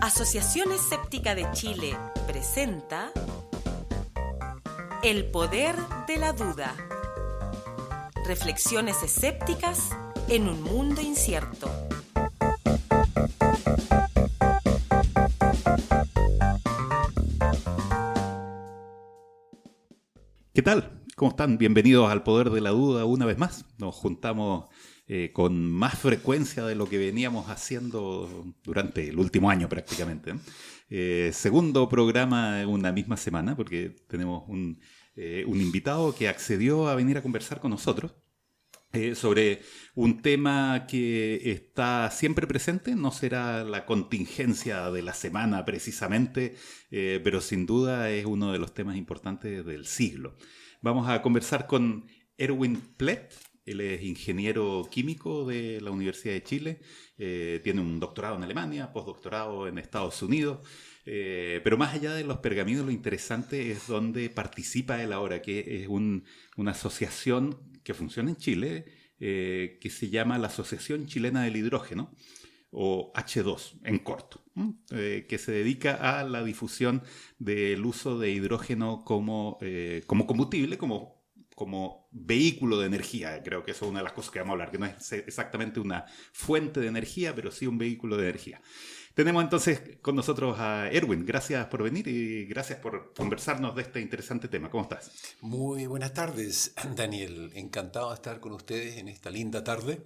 Asociación Escéptica de Chile presenta El Poder de la Duda. Reflexiones escépticas en un mundo incierto. ¿Qué tal? ¿Cómo están? Bienvenidos al Poder de la Duda una vez más. Nos juntamos con más frecuencia de lo que veníamos haciendo durante el último año prácticamente. Segundo programa en una misma semana porque tenemos un invitado que accedió a venir a conversar con nosotros sobre un tema que está siempre presente. No será la contingencia de la semana precisamente, pero sin duda es uno de los temas importantes del siglo. Vamos a conversar con Erwin Plett. Él es ingeniero químico de la Universidad de Chile, tiene un doctorado en Alemania, postdoctorado en Estados Unidos, pero más allá de los pergaminos, lo interesante es donde participa él ahora, que es una asociación que funciona en Chile, que se llama la Asociación Chilena del Hidrógeno, o H2 en corto, que se dedica a la difusión del uso de hidrógeno como combustible, como vehículo de energía. Creo que eso es una de las cosas que vamos a hablar, que no es exactamente una fuente de energía, pero sí un vehículo de energía. Tenemos entonces con nosotros a Erwin. Gracias por venir y gracias por conversarnos de este interesante tema. ¿Cómo estás? Muy buenas tardes, Daniel. Encantado de estar con ustedes en esta linda tarde,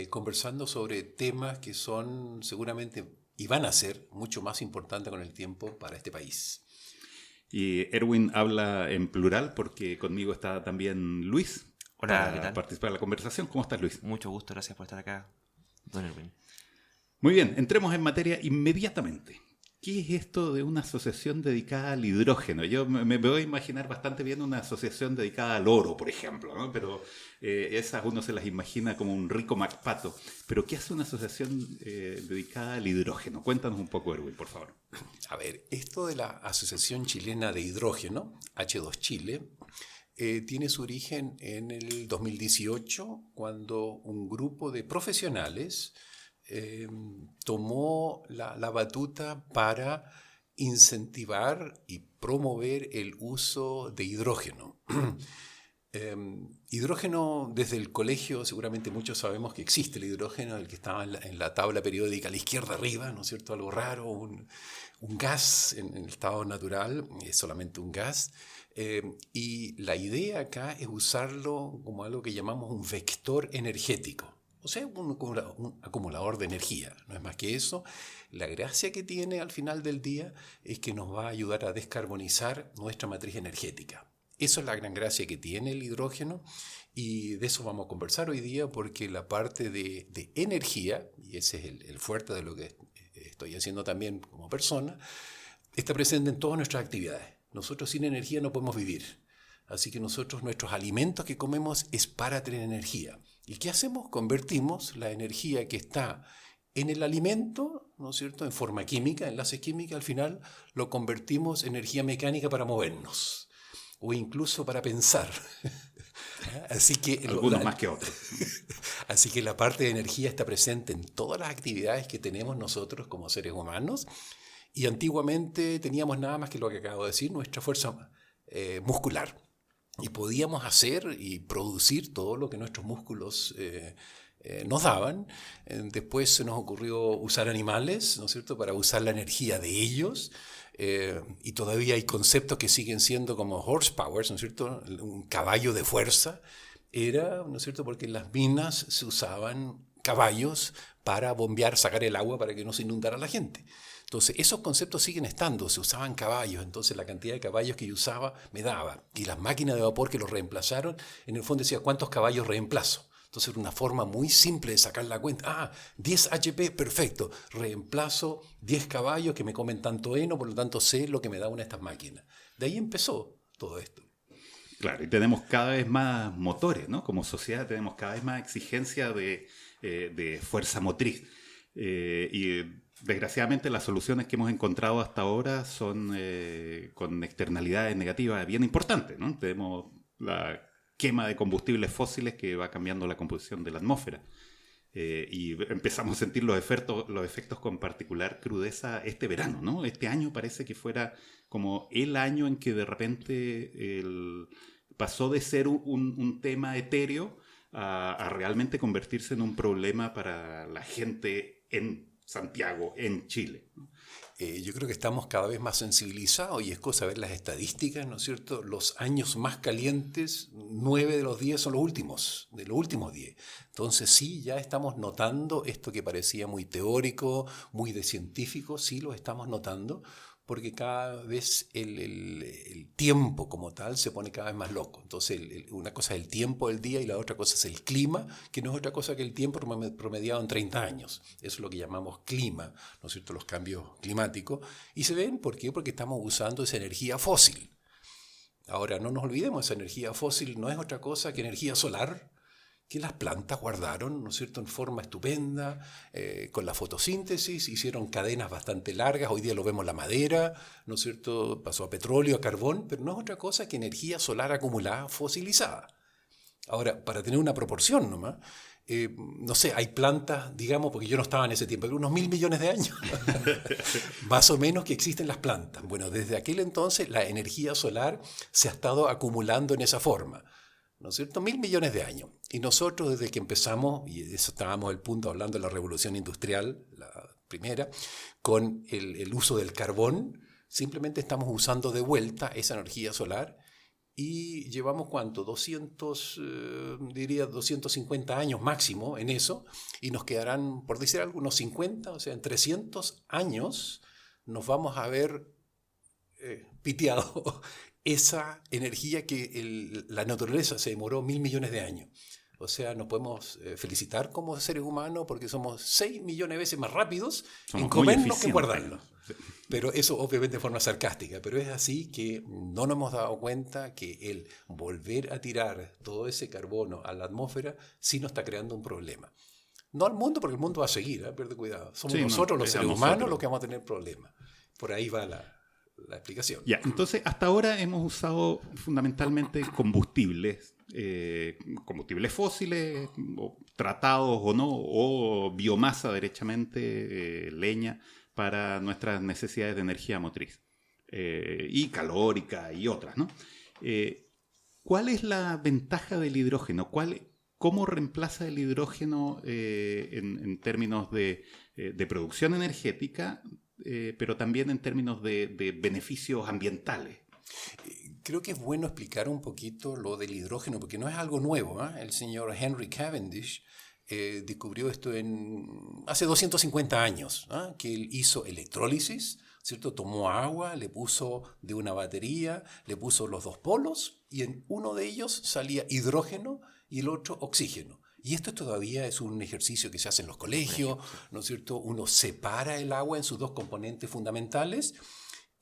conversando sobre temas que son seguramente y van a ser mucho más importantes con el tiempo para este país. Y Erwin habla en plural porque conmigo está también Luis. Hola, para ¿qué tal? Participar en la conversación. ¿Cómo estás, Luis? Mucho gusto, gracias por estar acá, don Erwin. Muy bien, entremos en materia inmediatamente. ¿Qué es esto de una asociación dedicada al hidrógeno? Yo me voy a imaginar bastante bien una asociación dedicada al oro, por ejemplo, ¿no? Pero esas uno se las imagina como un rico MacPato. Pero ¿qué hace una asociación dedicada al hidrógeno? Cuéntanos un poco, Erwin, por favor. A ver, esto de la Asociación Chilena de Hidrógeno, H2 Chile, tiene su origen en el 2018, cuando un grupo de profesionales tomó la batuta para incentivar y promover el uso de hidrógeno. Hidrógeno, desde el colegio seguramente muchos sabemos que existe el hidrógeno, el que estaba en la tabla periódica a la izquierda arriba, ¿no es cierto? Algo raro, un gas en el estado natural, es solamente un gas. Y la idea acá es usarlo como algo que llamamos un vector energético. O sea, un acumulador de energía, no es más que eso. La gracia que tiene al final del día es que nos va a ayudar a descarbonizar nuestra matriz energética. Eso es la gran gracia que tiene el hidrógeno y de eso vamos a conversar hoy día, porque la parte de energía, y ese es el fuerte de lo que estoy haciendo también como persona, está presente en todas nuestras actividades. Nosotros sin energía no podemos vivir. Así que nuestros alimentos que comemos es para tener energía. ¿Y qué hacemos? Convertimos la energía que está en el alimento, ¿no es cierto?, en forma química, enlaces químicos, al final lo convertimos en energía mecánica para movernos o incluso para pensar. Así que algunos más que otros. Así que la parte de energía está presente en todas las actividades que tenemos nosotros como seres humanos. Y antiguamente teníamos nada más que lo que acabo de decir, nuestra fuerza muscular. Y podíamos hacer y producir todo lo que nuestros músculos nos daban. Después se nos ocurrió usar animales, ¿no es cierto?, para usar la energía de ellos. Y todavía hay conceptos que siguen siendo como horsepower, ¿no es cierto?, un caballo de fuerza. Era, ¿no es cierto?, porque en las minas se usaban caballos para bombear, sacar el agua para que no se inundara la gente. Entonces, esos conceptos siguen estando, se usaban caballos, entonces la cantidad de caballos que yo usaba me daba. Y las máquinas de vapor que los reemplazaron, en el fondo decía, ¿cuántos caballos reemplazo? Entonces era una forma muy simple de sacar la cuenta. 10 HP, perfecto, reemplazo 10 caballos que me comen tanto heno, por lo tanto sé lo que me da una de estas máquinas. De ahí empezó todo esto. Claro, y tenemos cada vez más motores, ¿no? Como sociedad tenemos cada vez más exigencia de fuerza motriz. Y desgraciadamente las soluciones que hemos encontrado hasta ahora son con externalidades negativas bien importantes, ¿no? Tenemos la quema de combustibles fósiles que va cambiando la composición de la atmósfera. Y empezamos a sentir los efectos con particular crudeza este verano, ¿no? Este año parece que fuera como el año en que de repente pasó de ser un tema etéreo a realmente convertirse en un problema para la gente en Santiago, en Chile. Yo creo que estamos cada vez más sensibilizados y es cosa ver las estadísticas, ¿no es cierto? Los años más calientes, 9 de los 10 son de los últimos 10. Entonces sí, ya estamos notando esto que parecía muy teórico, muy de científico, sí lo estamos notando, porque cada vez el tiempo como tal se pone cada vez más loco. Entonces una cosa es el tiempo del día y la otra cosa es el clima, que no es otra cosa que el tiempo promediado en 30 años. Eso es lo que llamamos clima, ¿no es cierto?, los cambios climáticos. Y se ven, ¿por qué? Porque estamos usando esa energía fósil. Ahora, no nos olvidemos, esa energía fósil no es otra cosa que energía solar, que las plantas guardaron, ¿no es cierto?, en forma estupenda, con la fotosíntesis, hicieron cadenas bastante largas, hoy día lo vemos la madera, ¿no es cierto?, pasó a petróleo, a carbón, pero no es otra cosa que energía solar acumulada, fosilizada. Ahora, para tener una proporción nomás, no sé, hay plantas, digamos, porque yo no estaba en ese tiempo, pero unos 1.000 millones de años, más o menos, que existen las plantas. Bueno, desde aquel entonces la energía solar se ha estado acumulando en esa forma, ¿no es cierto? 1.000 millones de años. Y nosotros desde que empezamos, y de eso estábamos al punto hablando de la revolución industrial, la primera, con el uso del carbón, simplemente estamos usando de vuelta esa energía solar y llevamos, ¿cuánto? 250 años máximo en eso, y nos quedarán, por decir algunos 50, o sea, en 300 años nos vamos a ver piteado esa energía que la naturaleza se demoró 1.000 millones de años. O sea, nos podemos felicitar como seres humanos porque somos 6 millones de veces más rápidos en comernos que en guardarnos. Pero eso obviamente de forma sarcástica, pero es así que no nos hemos dado cuenta que el volver a tirar todo ese carbono a la atmósfera sí nos está creando un problema. No al mundo, porque el mundo va a seguir, pierde cuidado. Somos nosotros los seres humanos los que vamos a tener problemas. Por ahí va la explicación. Ya, entonces hasta ahora hemos usado fundamentalmente combustibles fósiles, o tratados o no, o biomasa derechamente, leña, para nuestras necesidades de energía motriz, y calórica y otras, ¿no? ¿Cuál es la ventaja del hidrógeno? ¿Cómo reemplaza el hidrógeno en términos de producción energética, pero también en términos de beneficios ambientales? Creo que es bueno explicar un poquito lo del hidrógeno, porque no es algo nuevo, ¿eh? El señor Henry Cavendish descubrió esto hace 250 años, ¿eh? Que él hizo electrólisis, ¿cierto? Tomó agua, le puso de una batería, le puso los dos polos, y en uno de ellos salía hidrógeno y el otro oxígeno. Y esto todavía es un ejercicio que se hace en los colegios, ¿no es cierto? Uno separa el agua en sus dos componentes fundamentales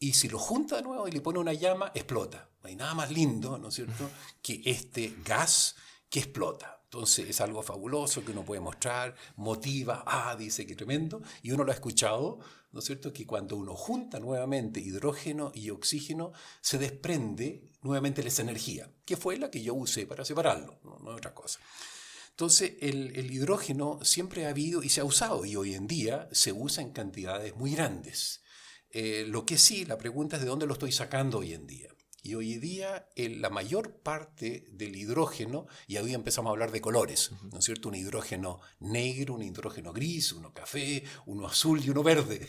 y si lo junta de nuevo y le pone una llama, explota. No hay nada más lindo, ¿no es cierto?, que este gas que explota. Entonces es algo fabuloso que uno puede mostrar, motiva, dice que tremendo, y uno lo ha escuchado, ¿no es cierto?, que cuando uno junta nuevamente hidrógeno y oxígeno, se desprende nuevamente esa energía, que fue la que yo usé para separarlo, no es otra cosa. Entonces, el hidrógeno siempre ha habido y se ha usado, y hoy en día se usa en cantidades muy grandes. Lo que sí, la pregunta es de dónde lo estoy sacando hoy en día. Y hoy en día la mayor parte del hidrógeno, y hoy empezamos a hablar de colores, ¿no es cierto? Un hidrógeno negro, un hidrógeno gris, uno café, uno azul y uno verde.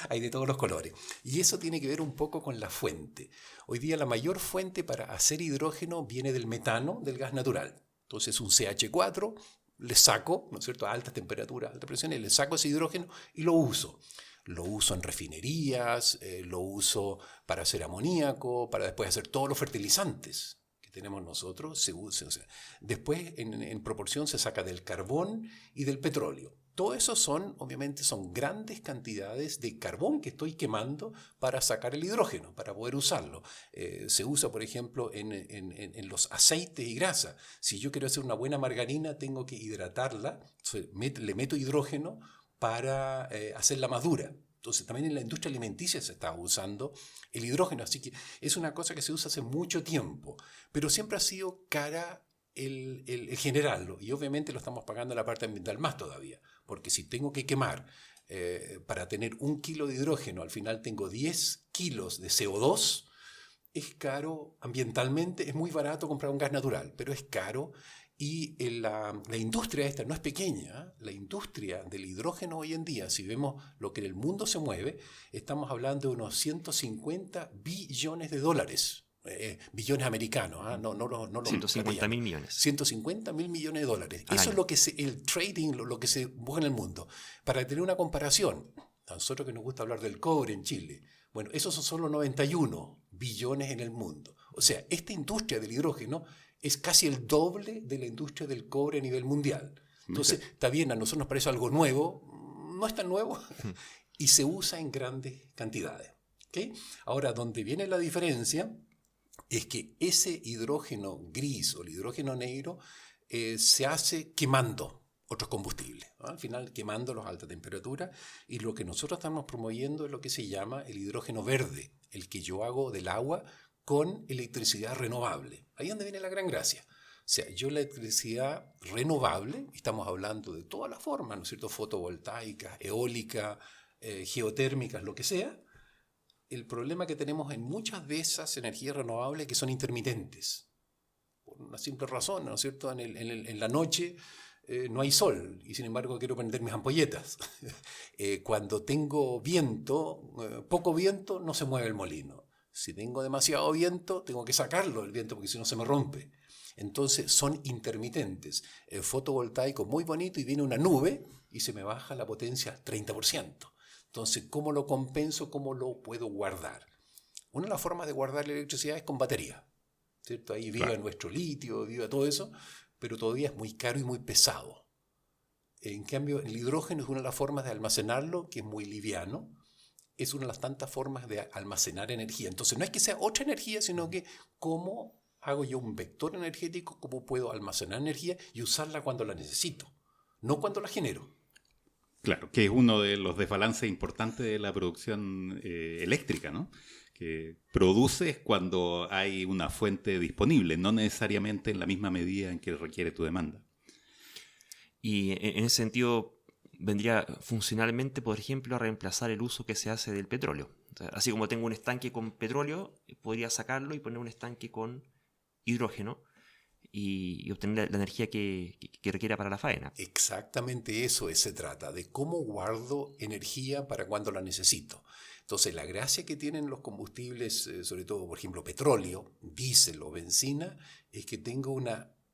Hay de todos los colores. Y eso tiene que ver un poco con la fuente. Hoy día la mayor fuente para hacer hidrógeno viene del metano, del gas natural. Entonces un CH4 le saco, ¿no es cierto?, a altas temperaturas, alta presión, y le saco ese hidrógeno y lo uso. Lo uso en refinerías, lo uso para hacer amoníaco, para después hacer todos los fertilizantes que tenemos nosotros. Se usa. O sea, después, en proporción, se saca del carbón y del petróleo. Todo eso obviamente, son grandes cantidades de carbón que estoy quemando para sacar el hidrógeno, para poder usarlo. Se usa, por ejemplo, en los aceites y grasas. Si yo quiero hacer una buena margarina, tengo que hidratarla, le meto hidrógeno, para hacerla más dura. Entonces también en la industria alimenticia se está usando el hidrógeno, así que es una cosa que se usa hace mucho tiempo, pero siempre ha sido cara el generarlo, y obviamente lo estamos pagando en la parte ambiental más todavía, porque si tengo que quemar para tener 1 kilo de hidrógeno, al final tengo 10 kilos de CO2, es caro ambientalmente, es muy barato comprar un gas natural, pero es caro. Y la industria esta no es pequeña, la industria del hidrógeno hoy en día, si vemos lo que en el mundo se mueve, estamos hablando de unos 150 billones de dólares, billones americanos, no 150.000 millones. 150.000 millones de dólares. Al Eso año. es lo que el trading, lo que se busca en el mundo. Para tener una comparación, a nosotros que nos gusta hablar del cobre en Chile, bueno, esos son solo 91 billones en el mundo. O sea, esta industria del hidrógeno es casi el doble de la industria del cobre a nivel mundial. Entonces, está bien, a nosotros nos parece algo nuevo, no es tan nuevo, y se usa en grandes cantidades. ¿Okay? Ahora, donde viene la diferencia es que ese hidrógeno gris o el hidrógeno negro se hace quemando otros combustibles, ¿no? Al final quemándolos a alta temperatura, y lo que nosotros estamos promoviendo es lo que se llama el hidrógeno verde, el que yo hago del agua con electricidad renovable. Ahí es donde viene la gran gracia. O sea, yo la electricidad renovable, estamos hablando de todas las formas, ¿no es cierto? Fotovoltaicas, eólica, geotérmicas, lo que sea. El problema que tenemos en muchas de esas energías renovables es que son intermitentes. Por una simple razón, ¿no es cierto? En la noche no hay sol y sin embargo quiero prender mis ampolletas. Cuando tengo viento, poco viento, no se mueve el molino. Si tengo demasiado viento, tengo que sacarlo del viento porque si no se me rompe. Entonces son intermitentes. El fotovoltaico muy bonito y viene una nube y se me baja la potencia 30%. Entonces, ¿cómo lo compenso? ¿Cómo lo puedo guardar? Una de las formas de guardar la electricidad es con batería, ¿cierto? Ahí viva nuestro litio, viva todo eso, pero todavía es muy caro y muy pesado. En cambio, el hidrógeno es una de las formas de almacenarlo, que es muy liviano. Es una de las tantas formas de almacenar energía. Entonces, no es que sea otra energía, sino que cómo hago yo un vector energético, cómo puedo almacenar energía y usarla cuando la necesito, no cuando la genero. Claro, que es uno de los desbalances importantes de la producción eléctrica, ¿no? Que produces cuando hay una fuente disponible, no necesariamente en la misma medida en que requiere tu demanda. Y en ese sentido vendría funcionalmente, por ejemplo, a reemplazar el uso que se hace del petróleo. O sea, así como tengo un estanque con petróleo, podría sacarlo y poner un estanque con hidrógeno y obtener la energía que requiera para la faena. Exactamente eso se trata, de cómo guardo energía para cuando la necesito. Entonces, la gracia que tienen los combustibles, sobre todo, por ejemplo, petróleo, diésel o benzina, es que tengo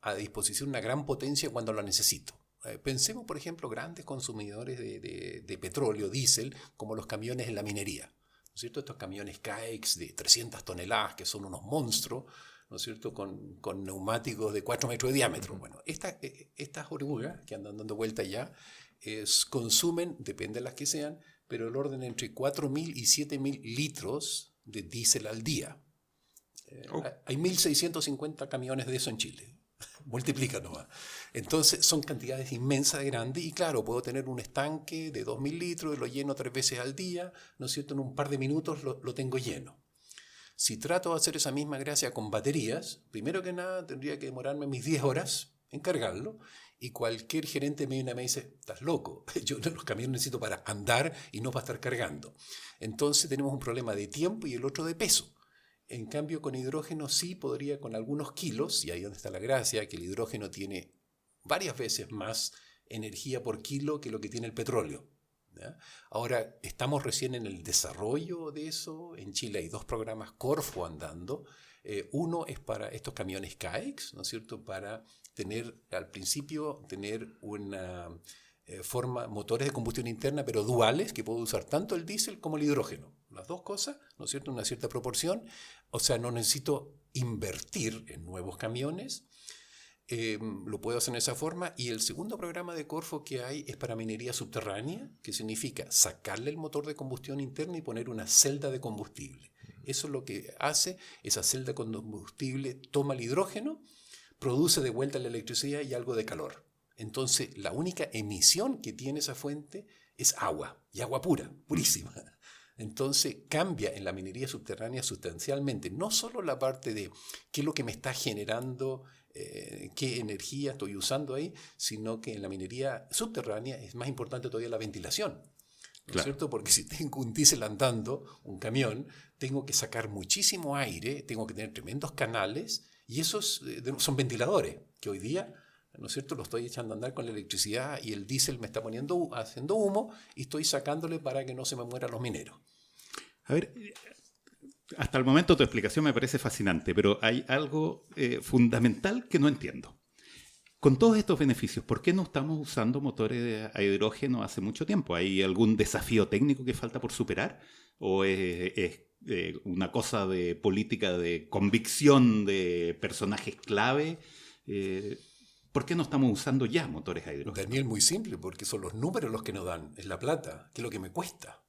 a disposición una gran potencia cuando la necesito. Pensemos, por ejemplo, grandes consumidores de petróleo, diésel, como los camiones en la minería, ¿no es cierto? Estos camiones CAEX de 300 toneladas, que son unos monstruos, ¿no es cierto?, con neumáticos de 4 metros de diámetro. Bueno, estas orugas que andan dando vuelta ya consumen, depende de las que sean, pero el orden entre 4.000 y 7.000 litros de diésel al día. Hay 1.650 camiones de eso en Chile. Multiplica nomás. Entonces son cantidades inmensas de grandes y claro, puedo tener un estanque de 2.000 litros, lo lleno 3 veces al día, ¿no es cierto? En un par de minutos lo tengo lleno. Si trato de hacer esa misma gracia con baterías, primero que nada tendría que demorarme mis 10 horas en cargarlo y cualquier gerente me dice, estás loco, yo los camiones necesito para andar y no para estar cargando. Entonces tenemos un problema de tiempo y el otro de peso. En cambio, con hidrógeno sí podría con algunos kilos, y ahí donde está la gracia, que el hidrógeno tiene varias veces más energía por kilo que lo que tiene el petróleo, ¿ya? Ahora, estamos recién en el desarrollo de eso. En Chile hay 2 programas Corfo andando. Uno es para estos camiones CAEX, ¿no es cierto?, para al principio tener una motores de combustión interna, pero duales, que puedo usar tanto el diésel como el hidrógeno. Las dos cosas, ¿no es cierto?, en una cierta proporción. O sea, no necesito invertir en nuevos camiones. Lo puedo hacer en esa forma. Y el segundo programa de Corfo que hay es para minería subterránea, que significa sacarle el motor de combustión interna y poner una celda de combustible. Eso es lo que hace. Esa celda de combustible toma el hidrógeno, produce de vuelta la electricidad y algo de calor. Entonces, la única emisión que tiene esa fuente es agua, y agua pura, purísima. Entonces cambia en la minería subterránea sustancialmente, no solo la parte de qué es lo que me está generando, qué energía estoy usando ahí, sino que en la minería subterránea es más importante todavía la ventilación. ¿No es cierto? Porque si tengo un diésel andando, un camión, tengo que sacar muchísimo aire, tengo que tener tremendos canales, y esos son ventiladores, que hoy día, ¿no es cierto?, lo estoy echando a andar con la electricidad y el diésel me está haciendo humo y estoy sacándole para que no se me mueran los mineros. A ver, hasta el momento tu explicación me parece fascinante, pero hay algo fundamental que no entiendo. Con todos estos beneficios, ¿por qué no estamos usando motores a hidrógeno hace mucho tiempo? ¿Hay algún desafío técnico que falta por superar? ¿O es una cosa de política de convicción de personajes clave? ¿Por qué no estamos usando ya motores a hidrógeno? Daniel, muy simple, porque son los números los que nos dan, es la plata, que es lo que me cuesta.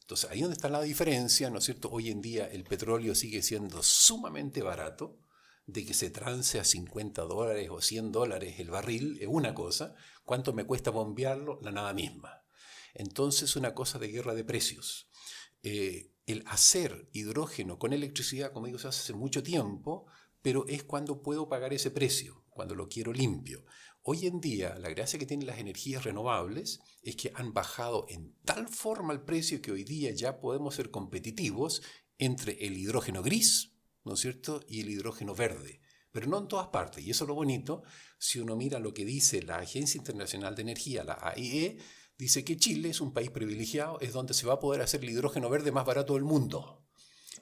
Entonces, ahí donde está la diferencia, ¿no es cierto? Hoy en día el petróleo sigue siendo sumamente barato, de que se trance a $50 o $100 el barril es una cosa, ¿cuánto me cuesta bombearlo? La nada misma. Entonces, una cosa de guerra de precios. El hacer hidrógeno con electricidad, como digo, se hace mucho tiempo, pero es cuando puedo pagar ese precio, cuando lo quiero limpio. Hoy en día, la gracia que tienen las energías renovables es que han bajado en tal forma el precio que hoy día ya podemos ser competitivos entre el hidrógeno gris, ¿no es cierto?, y el hidrógeno verde. Pero no en todas partes. Y eso es lo bonito. Si uno mira lo que dice la Agencia Internacional de Energía, la AIE, dice que Chile es un país privilegiado, es donde se va a poder hacer el hidrógeno verde más barato del mundo.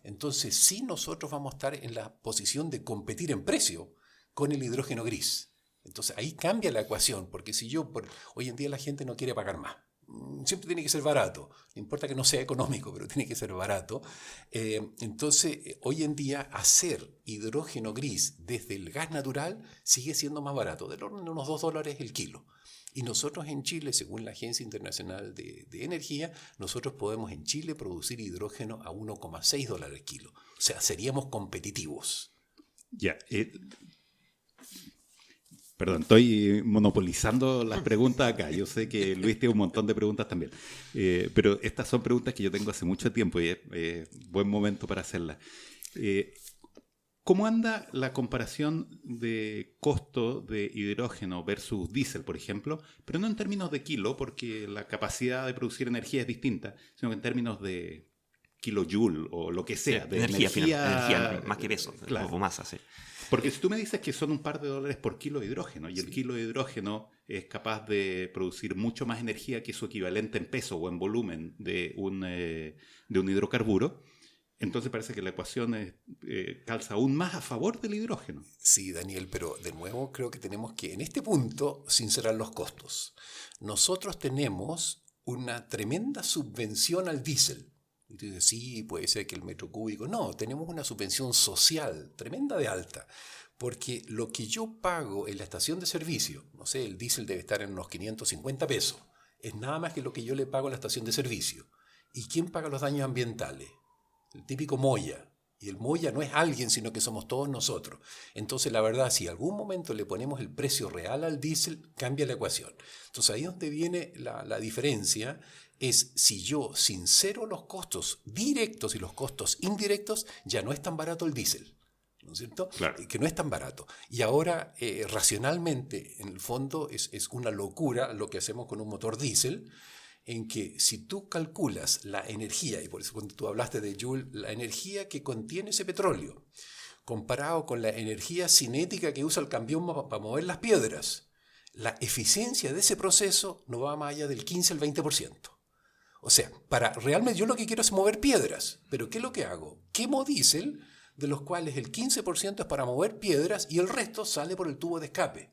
Entonces, sí, nosotros vamos a estar en la posición de competir en precio con el hidrógeno gris. Entonces, ahí cambia la ecuación, porque si hoy en día la gente no quiere pagar más. Siempre tiene que ser barato, no importa que no sea económico, pero tiene que ser barato. Entonces, hoy en día hacer hidrógeno gris desde el gas natural sigue siendo más barato, del orden de unos $2 el kilo. Y nosotros en Chile, según la Agencia Internacional de Energía, nosotros podemos en Chile producir hidrógeno a $1,6 el kilo. O sea, seríamos competitivos. Ya, perdón, estoy monopolizando las preguntas acá. Yo sé que Luis tiene un montón de preguntas también. Pero estas son preguntas que yo tengo hace mucho tiempo y es buen momento para hacerlas. ¿Cómo anda la comparación de costo de hidrógeno versus diésel, por ejemplo? Pero no en términos de kilo, porque la capacidad de producir energía es distinta, sino que en términos de kilojoule o lo que sea. De energía más que peso, claro. O masa, sí. Porque si tú me dices que son un par de dólares por kilo de hidrógeno y el kilo de hidrógeno es capaz de producir mucho más energía que su equivalente en peso o en volumen de un hidrocarburo, entonces parece que la ecuación calza aún más a favor del hidrógeno. Sí, Daniel, pero de nuevo creo que tenemos que en este punto sincerar los costos. Nosotros tenemos una tremenda subvención al diésel. Entonces, sí, puede ser que el metro cúbico. No, tenemos una subvención social tremenda de alta. Porque lo que yo pago en la estación de servicio, no sé, el diésel debe estar en unos 550 pesos, es nada más que lo que yo le pago a la estación de servicio. ¿Y quién paga los daños ambientales? El típico Moya. Y el Moya no es alguien, sino que somos todos nosotros. Entonces, la verdad, si algún momento le ponemos el precio real al diésel, cambia la ecuación. Entonces, ahí donde viene la diferencia es si yo sincero los costos directos y los costos indirectos, ya no es tan barato el diésel. ¿No es cierto? Claro. Que no es tan barato. Y ahora, racionalmente, en el fondo, es una locura lo que hacemos con un motor diésel, en que si tú calculas la energía, y por eso cuando tú hablaste de Joule, la energía que contiene ese petróleo, comparado con la energía cinética que usa el camión para mover las piedras, la eficiencia de ese proceso no va más allá del 15 al 20%. O sea, realmente yo lo que quiero es mover piedras, pero ¿qué es lo que hago? Quemo diésel, de los cuales el 15% es para mover piedras y el resto sale por el tubo de escape,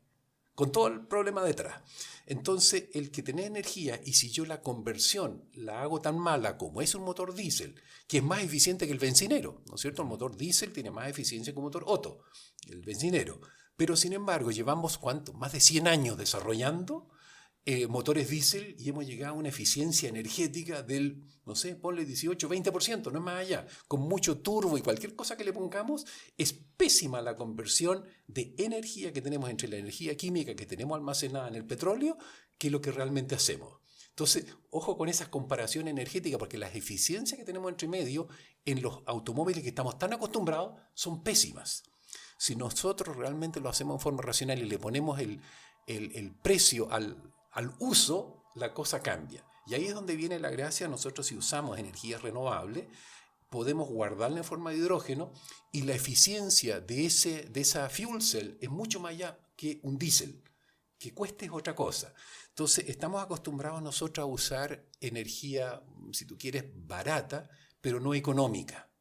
con todo el problema detrás. Entonces, el que tiene energía, y si yo la conversión la hago tan mala como es un motor diésel, que es más eficiente que el bencinero, ¿no es cierto? El motor diésel tiene más eficiencia que un motor Otto, el bencinero. Pero, sin embargo, llevamos, ¿cuánto? Más de 100 años desarrollando motores diésel y hemos llegado a una eficiencia energética del, no sé, ponle 18, 20%, no es más allá. Con mucho turbo y cualquier cosa que le pongamos, es pésima la conversión de energía que tenemos entre la energía química que tenemos almacenada en el petróleo que lo que realmente hacemos. Entonces, ojo con esas comparaciones energéticas, porque las eficiencias que tenemos entre medio en los automóviles que estamos tan acostumbrados son pésimas. Si nosotros realmente lo hacemos en forma racional y le ponemos el precio al uso, la cosa cambia. Y ahí es donde viene la gracia. Nosotros, si usamos energías renovables, podemos guardarla en forma de hidrógeno, y la eficiencia de esa fuel cell es mucho más allá que un diésel. Que cueste es otra cosa. Entonces, estamos acostumbrados nosotros a usar energía, si tú quieres, barata, pero no económica.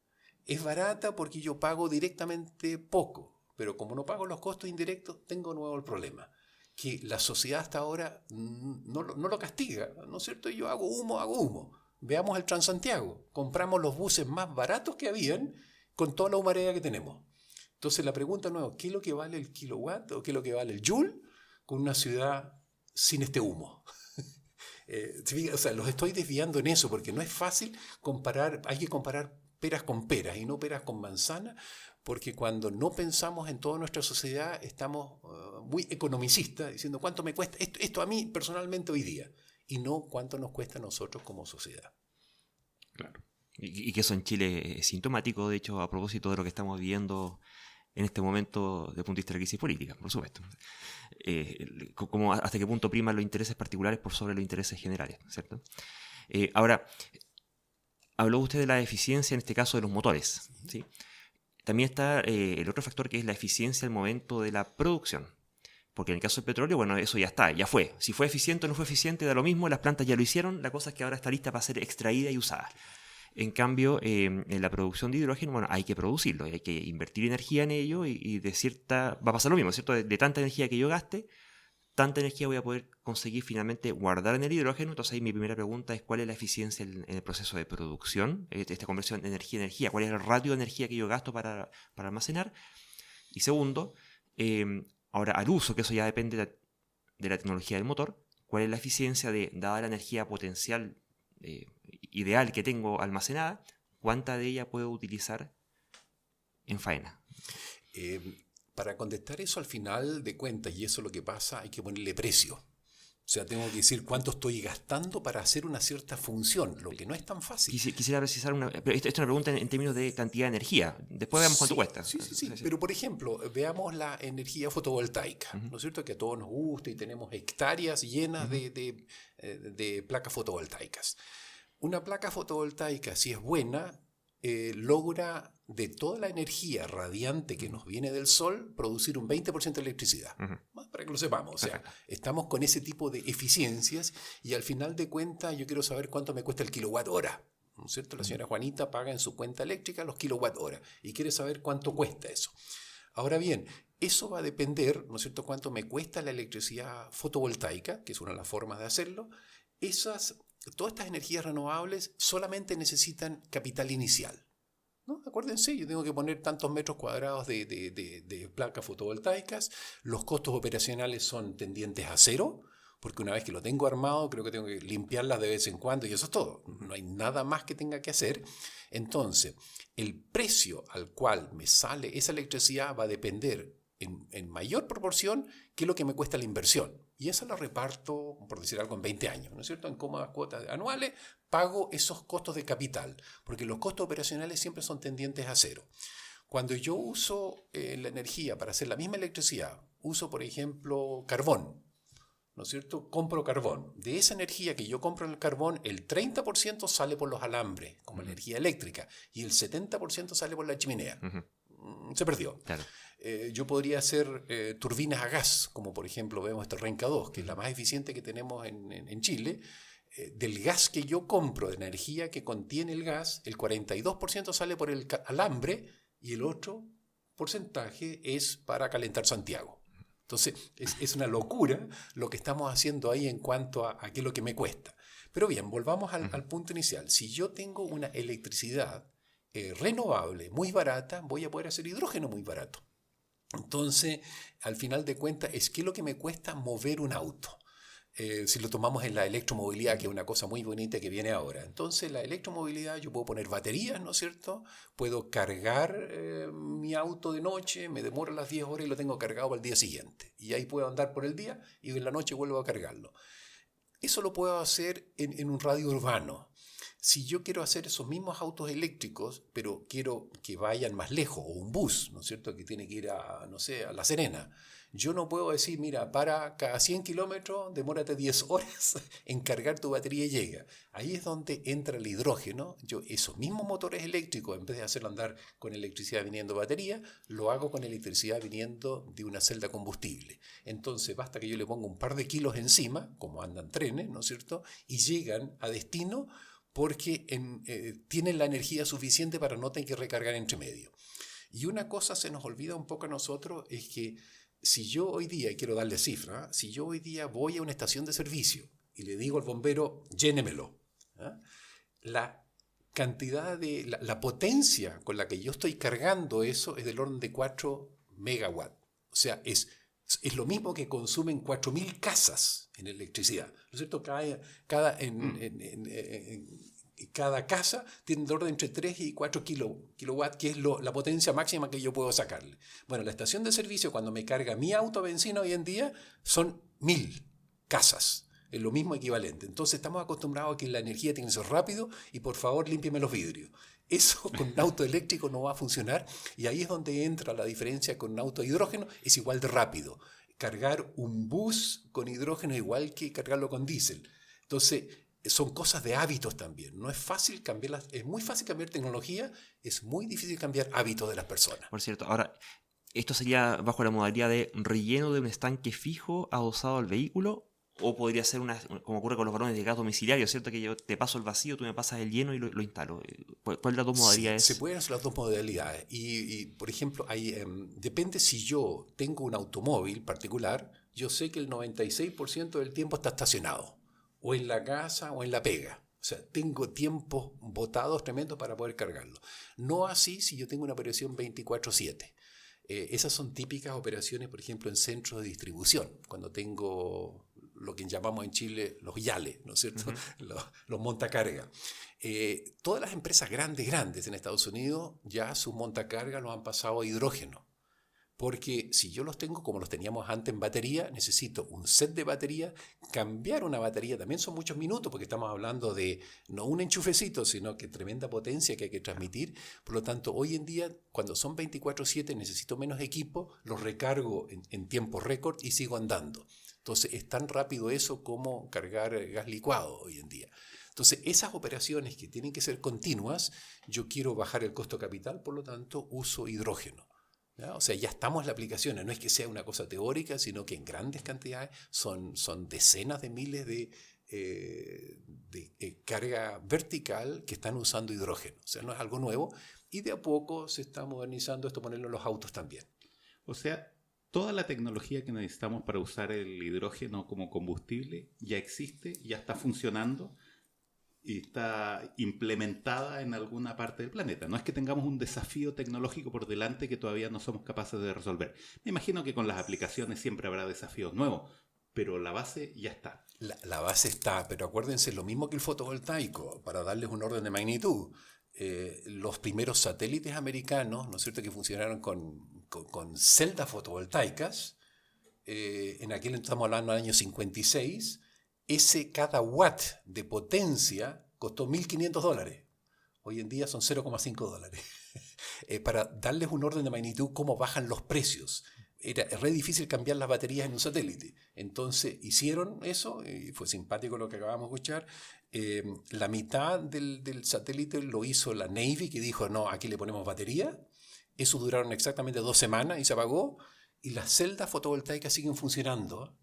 Es barata porque yo pago directamente poco, pero como no pago los costos indirectos, tengo nuevo el problema. Que la sociedad hasta ahora no lo castiga, ¿no es cierto? Yo hago humo. Veamos el Transantiago. Compramos los buses más baratos que habían con toda la humareda que tenemos. Entonces, la pregunta nueva, ¿qué es lo que vale el kilowatt o qué es lo que vale el joule con una ciudad sin este humo? O sea, los estoy desviando en eso porque no es fácil comparar. Hay que comparar peras con peras y no peras con manzanas, porque cuando no pensamos en toda nuestra sociedad estamos muy economicistas, diciendo cuánto me cuesta esto a mí personalmente hoy día, y no cuánto nos cuesta a nosotros como sociedad. Claro. Y que eso en Chile es sintomático, de hecho, a propósito de lo que estamos viviendo en este momento desde el punto de vista de la crisis política, por supuesto. Como hasta qué punto priman los intereses particulares por sobre los intereses generales, ¿cierto? Ahora, habló usted de la eficiencia en este caso de los motores, ¿sí? También está el otro factor, que es la eficiencia al momento de la producción. Porque en el caso del petróleo, bueno, eso ya está, ya fue. Si fue eficiente o no fue eficiente, da lo mismo, las plantas ya lo hicieron, la cosa es que ahora está lista para ser extraída y usada. En cambio, en la producción de hidrógeno, bueno, hay que producirlo, hay que invertir energía en ello y de cierta... Va a pasar lo mismo, ¿cierto? De tanta energía que yo gaste, tanta energía voy a poder conseguir finalmente guardar en el hidrógeno. Entonces ahí mi primera pregunta es ¿cuál es la eficiencia en el proceso de producción? Esta conversión de energía en energía, ¿cuál es el ratio de energía que yo gasto para almacenar? Y segundo, ahora al uso, que eso ya depende de la tecnología del motor, ¿cuál es la eficiencia dada la energía potencial ideal que tengo almacenada, cuánta de ella puedo utilizar en faena? Para contestar eso, al final de cuentas, y eso es lo que pasa, hay que ponerle precio. O sea, tengo que decir cuánto estoy gastando para hacer una cierta función, lo que no es tan fácil. Quisiera precisar pero esto es una pregunta en términos de cantidad de energía. Después veamos cuánto cuesta. Sí. Pero, por ejemplo, veamos la energía fotovoltaica, ¿no es cierto? Que a todos nos gusta y tenemos hectáreas llenas de placas fotovoltaicas. Una placa fotovoltaica, si es buena, logra de toda la energía radiante que nos viene del sol producir un 20% de electricidad. Para que lo sepamos. O sea, estamos con ese tipo de eficiencias y al final de cuentas yo quiero saber cuánto me cuesta el kilowatt hora. ¿No es cierto? La señora Juanita paga en su cuenta eléctrica los kilowatt hora y quiere saber cuánto cuesta eso. Ahora bien, eso va a depender, ¿no es cierto?, cuánto me cuesta la electricidad fotovoltaica, que es una de las formas de hacerlo. Todas estas energías renovables solamente necesitan capital inicial, ¿no? Acuérdense, yo tengo que poner tantos metros cuadrados de placas fotovoltaicas, los costos operacionales son tendientes a cero, porque una vez que lo tengo armado, creo que tengo que limpiarlas de vez en cuando y eso es todo. No hay nada más que tenga que hacer. Entonces, el precio al cual me sale esa electricidad va a depender en mayor proporción que lo que me cuesta la inversión. Y esa la reparto, por decir algo, en 20 años, ¿no es cierto? En cómodas cuotas anuales pago esos costos de capital, porque los costos operacionales siempre son tendientes a cero. Cuando yo uso la energía para hacer la misma electricidad, uso, por ejemplo, carbón, ¿no es cierto? Compro carbón. De esa energía que yo compro en el carbón, el 30% sale por los alambres, como energía eléctrica, y el 70% sale por la chimenea. Se perdió. Claro. Yo podría hacer turbinas a gas, como por ejemplo vemos este Renca 2, que es la más eficiente que tenemos en Chile. Del gas que yo compro, de energía que contiene el gas, el 42% sale por el alambre y el otro porcentaje es para calentar Santiago. Entonces, es una locura lo que estamos haciendo ahí en cuanto a qué es lo que me cuesta. Pero bien, volvamos al punto inicial. Si yo tengo una electricidad renovable muy barata, voy a poder hacer hidrógeno muy barato. Entonces, al final de cuentas, es qué es lo que me cuesta mover un auto. Si lo tomamos en la electromovilidad, que es una cosa muy bonita que viene ahora. Entonces, la electromovilidad, yo puedo poner baterías, ¿no es cierto? Puedo cargar mi auto de noche, me demoro las 10 horas y lo tengo cargado para el día siguiente. Y ahí puedo andar por el día y en la noche vuelvo a cargarlo. Eso lo puedo hacer en un radio urbano. Si yo quiero hacer esos mismos autos eléctricos, pero quiero que vayan más lejos, o un bus, ¿no es cierto?, que tiene que ir a, no sé, a La Serena. Yo no puedo decir, mira, para cada 100 kilómetros, demórate 10 horas en cargar tu batería y llega. Ahí es donde entra el hidrógeno. Yo esos mismos motores eléctricos, en vez de hacerlo andar con electricidad viniendo de batería, lo hago con electricidad viniendo de una celda combustible. Entonces basta que yo le ponga un par de kilos encima, como andan trenes, ¿no es cierto?, y llegan a destino porque tienen la energía suficiente para no tener que recargar entre medio. Y una cosa se nos olvida un poco a nosotros, es que si yo hoy día, y quiero darle cifra, si yo hoy día voy a una estación de servicio y le digo al bombero, llénemelo, la cantidad la potencia con la que yo estoy cargando eso es del orden de 4 megawatts. O sea, es lo mismo que consumen 4.000 casas en electricidad. ¿No es cierto? Cada casa tiene de orden entre 3 y 4 kilowatts, que es la potencia máxima que yo puedo sacarle. Bueno, la estación de servicio, cuando me carga mi auto a benzina hoy en día, son 1.000 casas. Es lo mismo equivalente. Entonces estamos acostumbrados a que la energía tiene que ser rápido y por favor límpieme los vidrios. Eso con un auto eléctrico no va a funcionar y ahí es donde entra la diferencia con un auto de hidrógeno, es igual de rápido. Cargar un bus con hidrógeno es igual que cargarlo con diésel. Entonces son cosas de hábitos también. No es fácil cambiarlas, es muy fácil cambiar tecnología, es muy difícil cambiar hábitos de las personas. Por cierto, ahora, ¿esto sería bajo la modalidad de relleno de un estanque fijo adosado al vehículo? ¿O podría ser como ocurre con los balones de gas domiciliarios, ¿cierto? Que yo te paso el vacío, tú me pasas el lleno y lo instalo. ¿Cuál de las dos modalidades? Se pueden hacer las dos modalidades. Y por ejemplo, depende si yo tengo un automóvil particular, yo sé que el 96% del tiempo está estacionado. O en la casa o en la pega. O sea, tengo tiempos botados tremendos para poder cargarlo. No así si yo tengo una operación 24/7. Esas son típicas operaciones, por ejemplo, en centros de distribución. Cuando tengo lo que llamamos en Chile los yales, ¿no es cierto? Uh-huh. Los montacargas. Todas las empresas grandes en Estados Unidos ya sus montacargas los han pasado a hidrógeno. Porque si yo los tengo como los teníamos antes en batería, necesito un set de batería, cambiar una batería también son muchos minutos, porque estamos hablando de no un enchufecito, sino que tremenda potencia que hay que transmitir. Por lo tanto, hoy en día, cuando son 24/7, necesito menos equipo, los recargo en tiempo récord y sigo andando. Entonces, es tan rápido eso como cargar gas licuado hoy en día. Entonces, esas operaciones que tienen que ser continuas, yo quiero bajar el costo capital, por lo tanto, uso hidrógeno. ¿Ya? O sea, ya estamos en la aplicación, no es que sea una cosa teórica, sino que en grandes cantidades son decenas de miles de carga vertical que están usando hidrógeno. O sea, no es algo nuevo y de a poco se está modernizando esto, ponerlo en los autos también. O sea, toda la tecnología que necesitamos para usar el hidrógeno como combustible ya existe, ya está funcionando y está implementada en alguna parte del planeta. No es que tengamos un desafío tecnológico por delante que todavía no somos capaces de resolver. Me imagino que con las aplicaciones siempre habrá desafíos nuevos, pero la base ya está. La base está, pero acuérdense, lo mismo que el fotovoltaico, para darles un orden de magnitud. Los primeros satélites americanos, ¿no es cierto?, que funcionaron con celdas fotovoltaicas, en aquel entonces estamos hablando del año 56, cada watt de potencia costó $1.500. Hoy en día son $0.5. Para darles un orden de magnitud, cómo bajan los precios. Era re difícil cambiar las baterías en un satélite. Entonces hicieron eso, y fue simpático lo que acabamos de escuchar. La mitad del satélite lo hizo la Navy, que dijo, no, aquí le ponemos batería. Eso duraron exactamente 2 semanas y se apagó. Y las celdas fotovoltaicas siguen funcionando,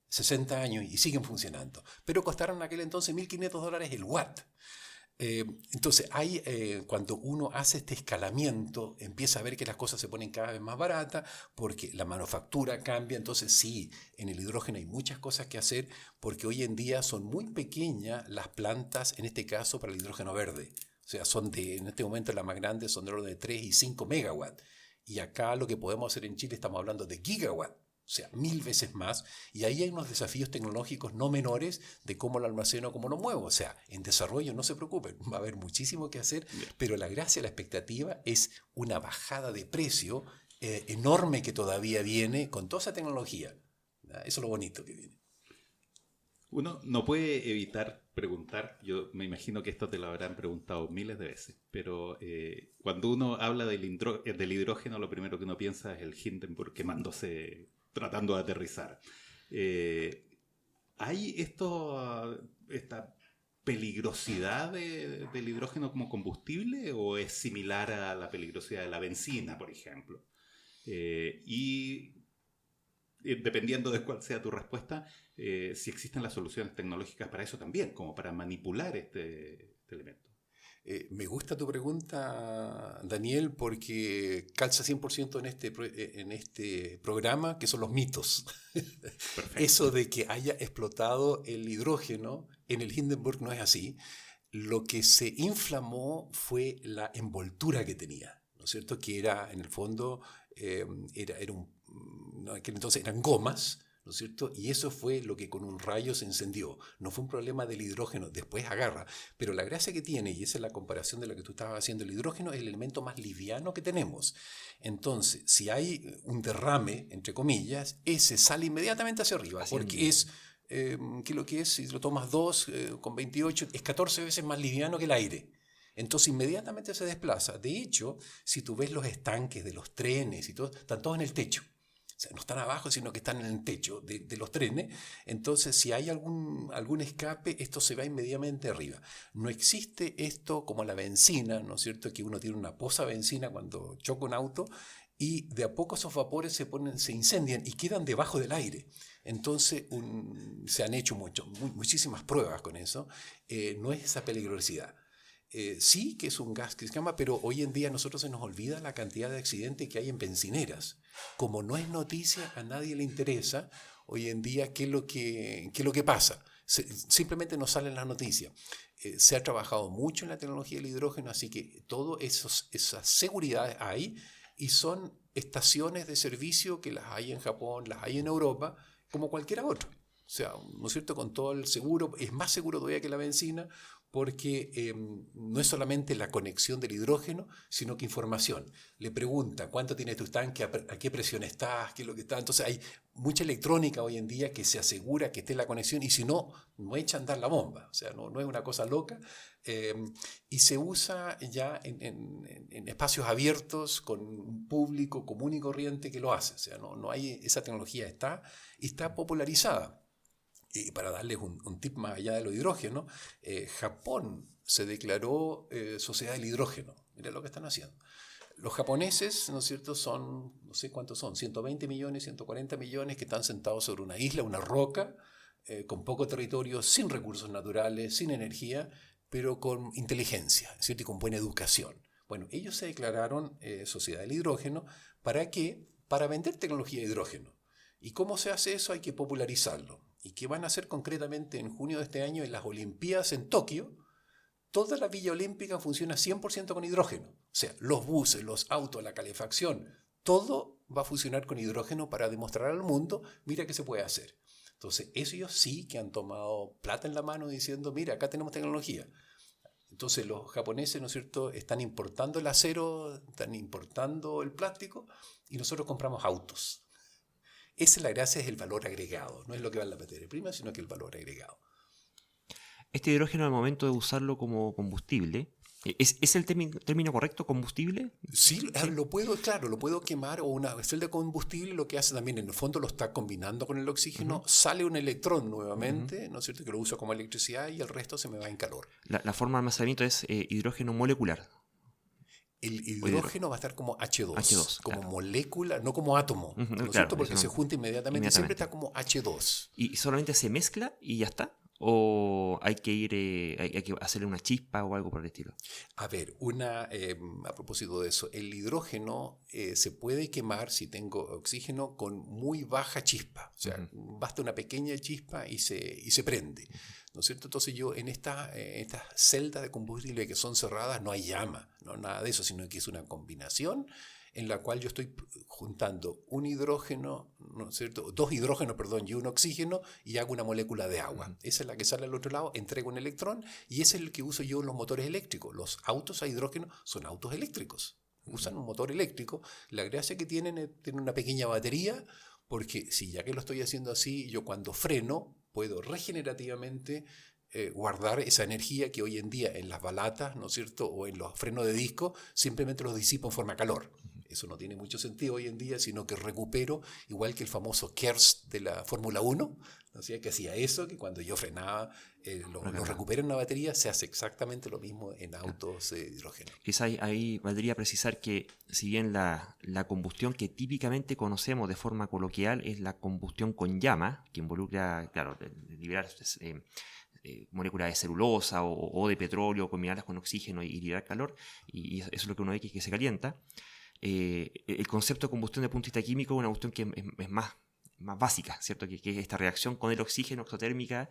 60 años y siguen funcionando. Pero costaron en aquel entonces $1.500 el watt. Entonces, cuando uno hace este escalamiento, empieza a ver que las cosas se ponen cada vez más baratas porque la manufactura cambia. Entonces, sí, en el hidrógeno hay muchas cosas que hacer porque hoy en día son muy pequeñas las plantas, en este caso para el hidrógeno verde. O sea, en este momento las más grandes son de orden de 3 y 5 megawatts. Y acá lo que podemos hacer en Chile estamos hablando de gigawatts. O sea, 1000 veces más, y ahí hay unos desafíos tecnológicos no menores de cómo lo almaceno, cómo lo muevo. O sea, en desarrollo no se preocupen, va a haber muchísimo que hacer, pero la gracia, la expectativa es una bajada de precio enorme que todavía viene con toda esa tecnología. Eso es lo bonito que viene. Uno no puede evitar preguntar, yo me imagino que esto te lo habrán preguntado miles de veces, pero cuando uno habla del hidrógeno, lo primero que uno piensa es el Hindenburg quemándose, tratando de aterrizar. ¿Hay esta peligrosidad del hidrógeno como combustible o es similar a la peligrosidad de la benzina, por ejemplo? Dependiendo de cuál sea tu respuesta, si existen las soluciones tecnológicas para eso también, como para manipular este elemento. Me gusta tu pregunta, Daniel, porque calza 100% en este programa, que son los mitos. Eso de que haya explotado el hidrógeno en el Hindenburg no es así. Lo que se inflamó fue la envoltura que tenía, ¿no es cierto? Que era, en el fondo, en aquel entonces eran gomas, ¿no es cierto? Y eso fue lo que con un rayo se encendió. No fue un problema del hidrógeno, después agarra. Pero la gracia que tiene, y esa es la comparación de la que tú estabas haciendo, el hidrógeno es el elemento más liviano que tenemos. Entonces, si hay un derrame, entre comillas, ese sale inmediatamente hacia arriba, porque es, ¿qué es lo que es? Si lo tomas 2 con 28, es 14 veces más liviano que el aire. Entonces inmediatamente se desplaza. De hecho, si tú ves los estanques de los trenes y todo, están todos en el techo. O sea, no están abajo, sino que están en el techo de los trenes. Entonces, si hay algún escape, esto se va inmediatamente arriba. No existe esto como la benzina, ¿no es cierto? Que uno tiene una poza de benzina cuando choca un auto y de a poco esos vapores se incendian y quedan debajo del aire. Entonces, se han hecho muchísimas pruebas con eso. No es esa peligrosidad. Sí que es un gas que se quema, pero hoy en día a nosotros se nos olvida la cantidad de accidentes que hay en bencineras. Como no es noticia, a nadie le interesa hoy en día qué es lo que pasa. Simplemente no sale en la noticia. Se ha trabajado mucho en la tecnología del hidrógeno, así que todas esas seguridades hay y son estaciones de servicio que las hay en Japón, las hay en Europa, como cualquiera otra. O sea, ¿no es cierto? Con todo el seguro, es más seguro todavía que la benzina, porque no es solamente la conexión del hidrógeno, sino que información. Le pregunta cuánto tiene tu tanque, a qué presión estás, qué es lo que está. Entonces hay mucha electrónica hoy en día que se asegura que esté la conexión y si no, no echa a andar la bomba. O sea, no es una cosa loca. Y se usa ya en espacios abiertos con un público común y corriente que lo hace. O sea, no hay, esa tecnología está y está popularizada. Y para darles un tip más allá de los hidrógenos, Japón se declaró sociedad del hidrógeno. Mira lo que están haciendo. Los japoneses, ¿no es cierto?, son, no sé cuántos son, 120 millones, 140 millones que están sentados sobre una isla, una roca, con poco territorio, sin recursos naturales, sin energía, pero con inteligencia, ¿es cierto?, y con buena educación. Bueno, ellos se declararon sociedad del hidrógeno. ¿Para qué? Para vender tecnología de hidrógeno. ¿Y cómo se hace eso? Hay que popularizarlo. ¿Y qué van a hacer concretamente en junio de este año en las Olimpiadas en Tokio? Toda la Villa Olímpica funciona 100% con hidrógeno. O sea, los buses, los autos, la calefacción, todo va a funcionar con hidrógeno para demostrar al mundo, mira qué se puede hacer. Entonces, ellos sí que han tomado plata en la mano diciendo, mira, acá tenemos tecnología. Entonces, los japoneses, ¿no es cierto?, están importando el acero, están importando el plástico y nosotros compramos autos. Esa es la gracia, es el valor agregado. No es lo que vale la materia prima, sino que el valor agregado. Este hidrógeno, al momento de usarlo como combustible, ¿es el término correcto, combustible? Sí, lo puedo quemar, o una celda de combustible lo que hace también, en el fondo lo está combinando con el oxígeno, sale un electrón nuevamente, ¿no es cierto?, que lo uso como electricidad y el resto se me va en calor. La forma de almacenamiento es hidrógeno molecular. El hidrógeno va a estar como H2 como claro. Molécula, no como átomo, ¿no es Claro, cierto? Porque se junta inmediatamente, siempre está como H2. ¿Y solamente se mezcla y ya está? ¿O hay que hacerle una chispa o algo por el estilo? A ver, a propósito de eso, el hidrógeno se puede quemar si tengo oxígeno con muy baja chispa. O sea, basta una pequeña chispa y se prende, ¿no es cierto? Entonces yo en estas celdas de combustible que son cerradas no hay llama, no nada de eso, sino que es una combinación en la cual yo estoy juntando un hidrógeno, ¿no es cierto?, 2 hidrógenos, y un oxígeno, y hago una molécula de agua. Esa es la que sale al otro lado, entrego un electrón, y ese es el que uso yo en los motores eléctricos. Los autos a hidrógeno son autos eléctricos, usan un motor eléctrico. La gracia que tienen es tener una pequeña batería, porque si ya que lo estoy haciendo así, yo cuando freno, puedo regenerativamente guardar esa energía que hoy en día en las balatas, ¿no es cierto?, o en los frenos de disco, simplemente los disipo en forma de calor. Eso no tiene mucho sentido hoy en día, sino que recupero, igual que el famoso KERS de la Fórmula 1, ¿no? Que hacía eso, que cuando yo frenaba, lo recupero en una batería, se hace exactamente lo mismo en autos de hidrógeno. Quizá ahí valdría precisar que si bien la combustión que típicamente conocemos de forma coloquial es la combustión con llama, que involucra, claro, liberar moléculas de celulosa o de petróleo, combinarlas con oxígeno y liberar calor, y eso es lo que uno ve que se calienta. El concepto de combustión de punto de vista químico es una cuestión que es más básica, ¿cierto? Que es esta reacción con el oxígeno exotérmica.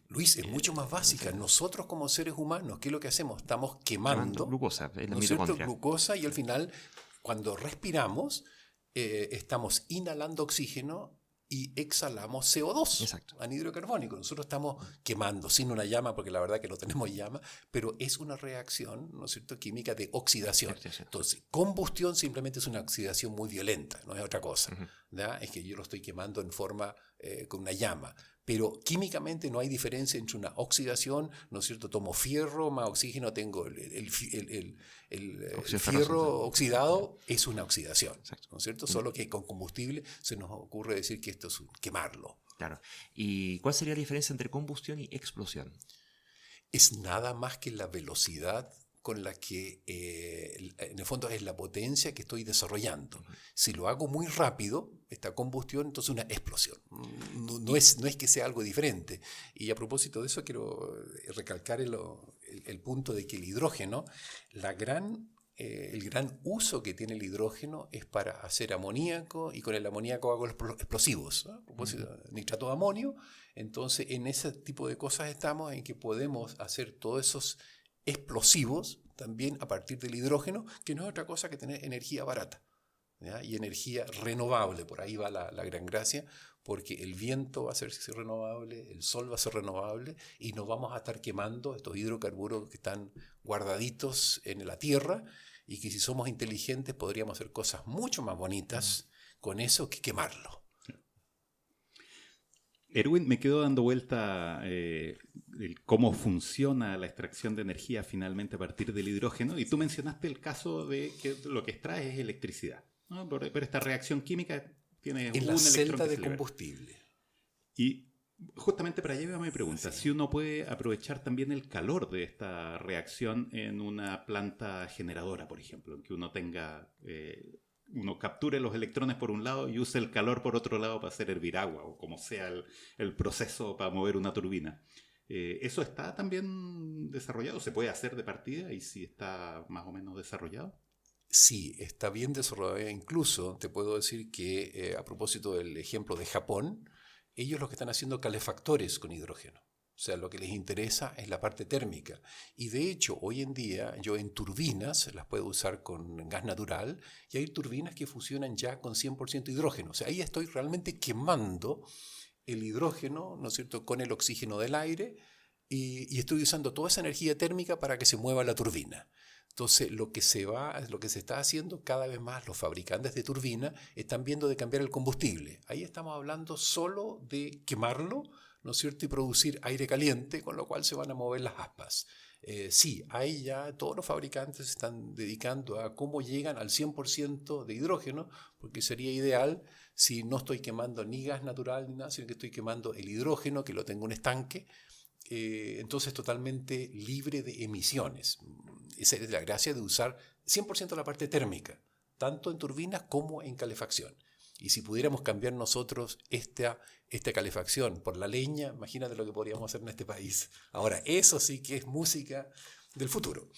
Luis, es mucho más básica. Nosotros como seres humanos, ¿qué es lo que hacemos? Estamos quemando glucosa, es la ¿no es cierto? mitocondria. Glucosa, y al final, cuando respiramos, estamos inhalando oxígeno y exhalamos CO2, Exacto. anhídrido carbónico. Nosotros estamos quemando, sin una llama, porque la verdad que no tenemos llama, pero es una reacción, ¿no es cierto?, química de oxidación. Entonces, combustión simplemente es una oxidación muy violenta, no es otra cosa. ¿Ya? Es que yo lo estoy quemando en forma con una llama. Pero químicamente no hay diferencia entre una oxidación, ¿no es cierto? Tomo fierro más oxígeno, tengo el fierro oxidado, es una oxidación, ¿no es cierto? Solo que con combustible se nos ocurre decir que esto es quemarlo. Claro. ¿Y cuál sería la diferencia entre combustión y explosión? Es nada más que la velocidad con la que, en el fondo, es la potencia que estoy desarrollando. Si lo hago muy rápido, esta combustión, entonces una explosión. No es que sea algo diferente. Y a propósito de eso, quiero recalcar el punto de que el hidrógeno, el gran uso que tiene el hidrógeno es para hacer amoníaco, y con el amoníaco hago los explosivos, ¿no? A propósito de nitrato de amonio. Entonces, en ese tipo de cosas estamos, en que podemos hacer todos esos explosivos también a partir del hidrógeno, que no es otra cosa que tener energía barata, ¿ya? Y energía renovable. Por ahí va la gran gracia, porque el viento va a ser renovable, el sol va a ser renovable, y nos vamos a estar quemando estos hidrocarburos que están guardaditos en la tierra, y que si somos inteligentes podríamos hacer cosas mucho más bonitas con eso que quemarlo. Erwin, me quedo dando vuelta cómo funciona la extracción de energía finalmente a partir del hidrógeno, y tú mencionaste el caso de que lo que extrae es electricidad, ¿no? Pero esta reacción química tiene en la celda de combustible. Y justamente para allá iba mi pregunta, si uno puede aprovechar también el calor de esta reacción en una planta generadora, por ejemplo, en que uno tenga... uno capture los electrones por un lado y use el calor por otro lado para hacer hervir agua, o como sea el proceso para mover una turbina. ¿Eso está también desarrollado? ¿Se puede hacer de partida? ¿Y si está más o menos desarrollado? Sí, está bien desarrollado. Incluso te puedo decir que, a propósito del ejemplo de Japón, ellos lo que están haciendo calefactores con hidrógeno. O sea, lo que les interesa es la parte térmica. Y de hecho, hoy en día, yo en turbinas las puedo usar con gas natural, y hay turbinas que funcionan ya con 100% hidrógeno. O sea, ahí estoy realmente quemando el hidrógeno, ¿no es cierto?, con el oxígeno del aire, y estoy usando toda esa energía térmica para que se mueva la turbina. Entonces, lo que se está haciendo cada vez más, los fabricantes de turbina están viendo de cambiar el combustible. Ahí estamos hablando solo de quemarlo, ¿no es cierto?, y producir aire caliente, con lo cual se van a mover las aspas. Sí, ahí ya todos los fabricantes se están dedicando a cómo llegan al 100% de hidrógeno, porque sería ideal si no estoy quemando ni gas natural ni nada, sino que estoy quemando el hidrógeno, que lo tengo en un estanque, entonces totalmente libre de emisiones. Esa es la gracia de usar 100% la parte térmica, tanto en turbinas como en calefacción. Y si pudiéramos cambiar nosotros esta calefacción por la leña, imagínate lo que podríamos hacer en este país. Ahora, eso sí que es música del futuro.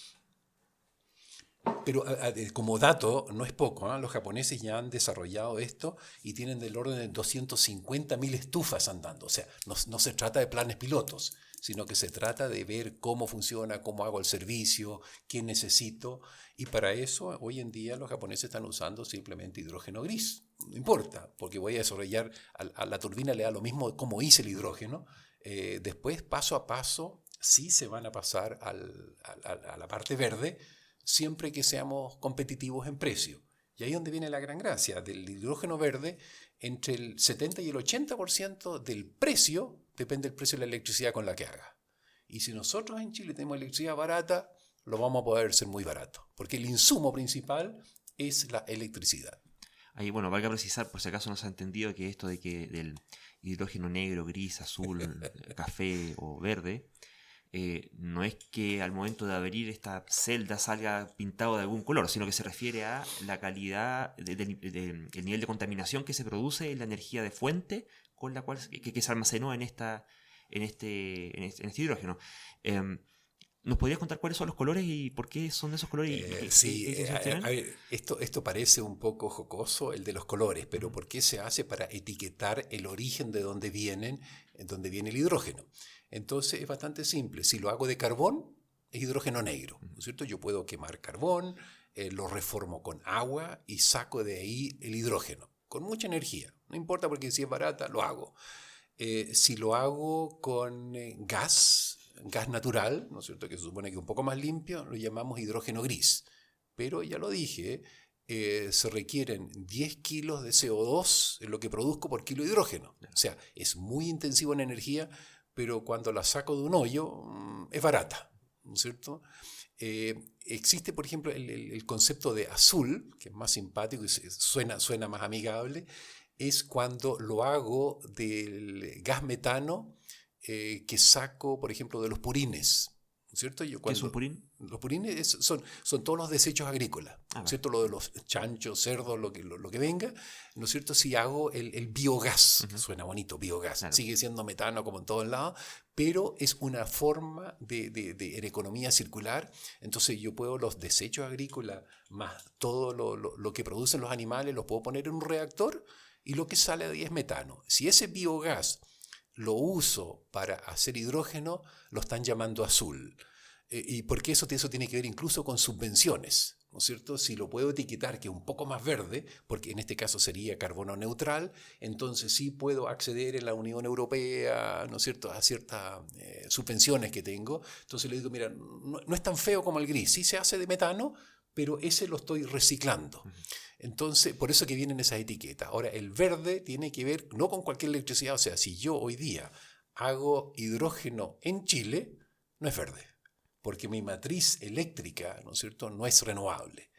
Pero como dato, no es poco, ¿eh? Los japoneses ya han desarrollado esto y tienen del orden de 250.000 estufas andando. O sea, no se trata de planes pilotos, sino que se trata de ver cómo funciona, cómo hago el servicio, qué necesito. Y para eso, hoy en día, los japoneses están usando simplemente hidrógeno gris. No importa, porque voy a desarrollar, a la turbina le da lo mismo cómo hice el hidrógeno. Después, paso a paso, sí se van a pasar a la parte verde, siempre que seamos competitivos en precio. Y ahí es donde viene la gran gracia. Del hidrógeno verde, entre el 70 y el 80% del precio depende del precio de la electricidad con la que haga. Y si nosotros en Chile tenemos electricidad barata, lo vamos a poder hacer muy barato, porque el insumo principal es la electricidad. Ahí, bueno, valga precisar, por si acaso no se ha entendido, que esto de que del hidrógeno negro, gris, azul, café o verde, no es que al momento de abrir esta celda salga pintado de algún color, sino que se refiere a la calidad, el nivel de contaminación que se produce en la energía de fuente con la cual que se almacenó en este hidrógeno. ¿Nos podrías contar cuáles son los colores y por qué son de esos colores? A ver, esto parece un poco jocoso, el de los colores, pero ¿por qué se hace? Para etiquetar el origen de dónde viene el hidrógeno. Entonces es bastante simple. Si lo hago de carbón, es hidrógeno negro, ¿no es cierto? Yo puedo quemar carbón, lo reformo con agua y saco de ahí el hidrógeno, con mucha energía. No importa, porque si es barata, lo hago. Si lo hago con gas natural, ¿no es cierto?, que se supone que es un poco más limpio, lo llamamos hidrógeno gris. Pero ya lo dije, se requieren 10 kilos de CO2 en lo que produzco por kilo de hidrógeno. O sea, es muy intensivo en energía, pero cuando la saco de un hoyo, es barata, ¿no es cierto? Existe, por ejemplo, el concepto de azul, que es más simpático y suena más amigable, es cuando lo hago del gas metano que saco, por ejemplo, de los purines, ¿no es cierto? ¿Qué es un purín? Los purines son todos los desechos agrícolas, ¿no es cierto? Lo de los chanchos, cerdos, lo que venga, ¿no es cierto? Si hago el biogás, que suena bonito, biogás, claro. Sigue siendo metano como en todos lados, pero es una forma de economía circular. Entonces yo puedo los desechos agrícolas más todo lo que producen los animales, los puedo poner en un reactor y lo que sale de ahí es metano. Si ese biogás lo uso para hacer hidrógeno, lo están llamando azul. Y porque eso tiene que ver incluso con subvenciones, ¿no es cierto? Si lo puedo etiquetar que es un poco más verde, porque en este caso sería carbono neutral, entonces sí puedo acceder en la Unión Europea, ¿no es cierto?, a ciertas subvenciones que tengo. Entonces le digo, mira, no es tan feo como el gris, sí se hace de metano, pero ese lo estoy reciclando. Entonces, por eso que vienen esas etiquetas. Ahora, el verde tiene que ver no con cualquier electricidad. O sea, si yo hoy día hago hidrógeno en Chile, no es verde, porque mi matriz eléctrica, ¿no es cierto?, no es renovable.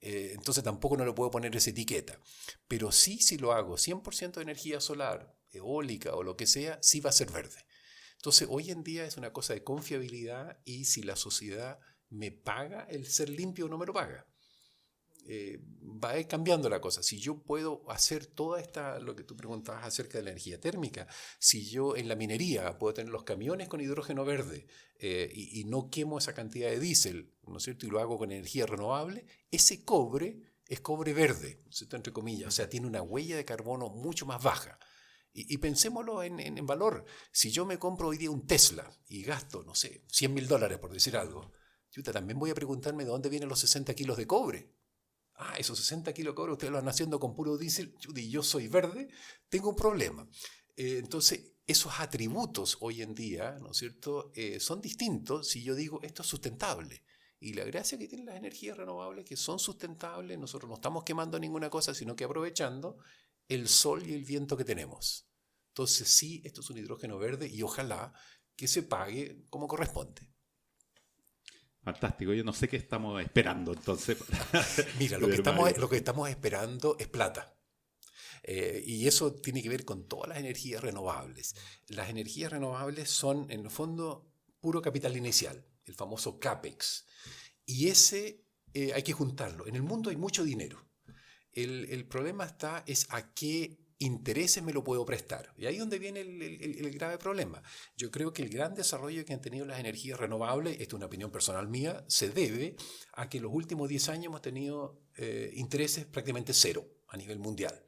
Entonces tampoco no le puedo poner esa etiqueta. Pero sí, si lo hago 100% de energía solar, eólica o lo que sea, sí va a ser verde. Entonces, hoy en día es una cosa de confiabilidad, y si la sociedad me paga el ser limpio o no me lo paga. Va a ir cambiando la cosa. Si yo puedo hacer toda lo que tú preguntabas acerca de la energía térmica, si yo en la minería puedo tener los camiones con hidrógeno verde y no quemo esa cantidad de diésel, ¿no es cierto?, y lo hago con energía renovable, ese cobre es cobre verde, ¿no es cierto?, entre comillas. O sea, tiene una huella de carbono mucho más baja. Y pensémoslo en valor. Si yo me compro hoy día un Tesla y gasto, no sé, $100.000 por decir algo, también voy a preguntarme de dónde vienen los 60 kilos de cobre. Esos 60 kilos de cobre ustedes lo están haciendo con puro diésel, y yo soy verde, tengo un problema. Entonces, esos atributos hoy en día, ¿no es cierto?, son distintos si yo digo esto es sustentable. Y la gracia que tienen las energías renovables, que son sustentables, nosotros no estamos quemando ninguna cosa, sino que aprovechando el sol y el viento que tenemos. Entonces, sí, esto es un hidrógeno verde y ojalá que se pague como corresponde. Fantástico, yo no sé qué estamos esperando entonces. Mira, lo que estamos esperando es plata. Y eso tiene que ver con todas las energías renovables. Las energías renovables son, en el fondo, puro capital inicial, el famoso CAPEX. Y ese hay que juntarlo. En el mundo hay mucho dinero. El problema es a qué intereses me lo puedo prestar. Y ahí es donde viene el grave problema. Yo creo que el gran desarrollo que han tenido las energías renovables, esta es una opinión personal mía, se debe a que en los últimos 10 años hemos tenido intereses prácticamente cero a nivel mundial.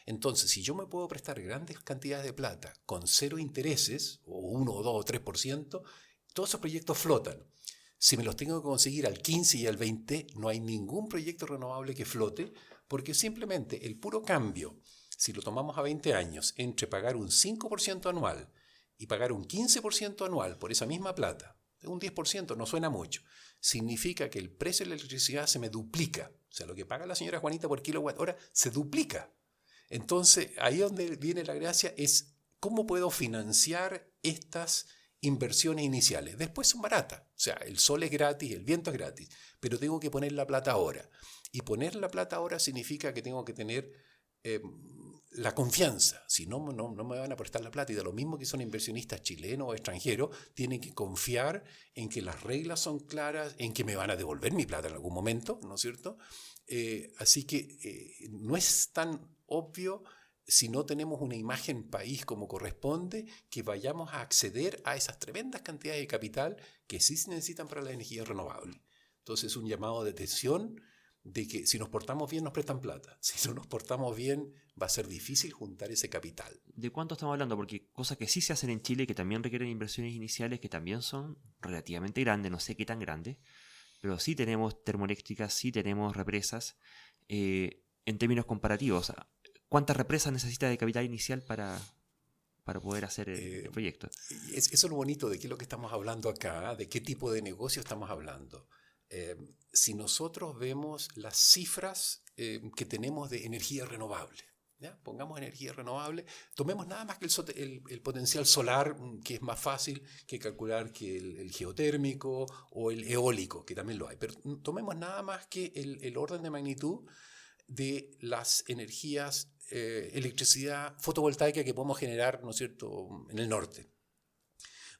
Entonces, si yo me puedo prestar grandes cantidades de plata con cero intereses, o 1, o 2, o 3%, todos esos proyectos flotan. Si me los tengo que conseguir al 15 y al 20, no hay ningún proyecto renovable que flote, porque simplemente el puro cambio, si lo tomamos a 20 años, entre pagar un 5% anual y pagar un 15% anual por esa misma plata, Un 10% no suena mucho. Significa que el precio de la electricidad se me duplica. O sea, lo que paga la señora Juanita por kilowatt hora se duplica. Entonces, ahí donde viene la gracia es cómo puedo financiar estas inversiones iniciales. Después son baratas. O sea, el sol es gratis, el viento es gratis, pero tengo que poner la plata ahora. Y poner la plata ahora significa que tengo que tener la confianza. Si no me van a prestar la plata. Y de lo mismo que son inversionistas chilenos o extranjeros, tienen que confiar en que las reglas son claras, en que me van a devolver mi plata en algún momento, ¿no es cierto? Así que no es tan obvio, si no tenemos una imagen país como corresponde, que vayamos a acceder a esas tremendas cantidades de capital que sí se necesitan para la energía renovable. Entonces, un llamado de atención de que si nos portamos bien nos prestan plata. Si no nos portamos bien va a ser difícil juntar ese capital. ¿De cuánto estamos hablando? Porque cosas que sí se hacen en Chile, que también requieren inversiones iniciales, que también son relativamente grandes, no sé qué tan grandes, pero sí tenemos termoeléctricas, sí tenemos represas. En términos comparativos, ¿cuántas represas necesita de capital inicial para poder hacer el proyecto? Eso es lo bonito de qué es lo que estamos hablando acá, de qué tipo de negocio estamos hablando. Si nosotros vemos las cifras que tenemos de energía renovable, ¿ya? Pongamos energía renovable, tomemos nada más que el potencial solar, que es más fácil que calcular que el geotérmico o el eólico, que también lo hay, pero tomemos nada más que el orden de magnitud de las energías, electricidad fotovoltaica que podemos generar, ¿no es cierto?, en el norte.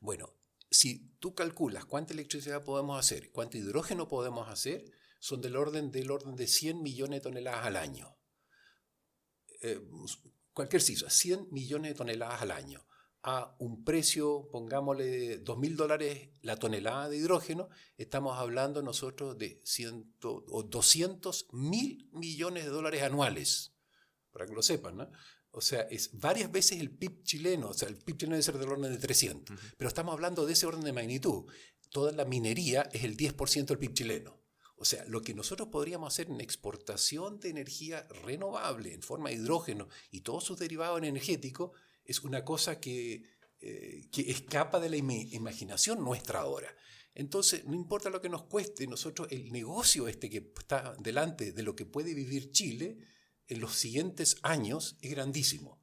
Bueno, si tú calculas cuánta electricidad podemos hacer, cuánto hidrógeno podemos hacer, son del orden de 100 millones de toneladas al año. Cualquier cifra, 100 millones de toneladas al año. A un precio, pongámosle $2.000 la tonelada de hidrógeno, estamos hablando nosotros de 200.000 millones de dólares anuales, para que lo sepan, ¿no? O sea, es varias veces el PIB chileno. O sea, el PIB chileno debe ser del orden de 300. Pero estamos hablando de ese orden de magnitud. Toda la minería es el 10% del PIB chileno. O sea, lo que nosotros podríamos hacer en exportación de energía renovable en forma de hidrógeno y todos sus derivados energéticos es una cosa que escapa de la imaginación nuestra ahora. Entonces, no importa lo que nos cueste, nosotros el negocio que está delante de lo que puede vivir Chile en los siguientes años es grandísimo.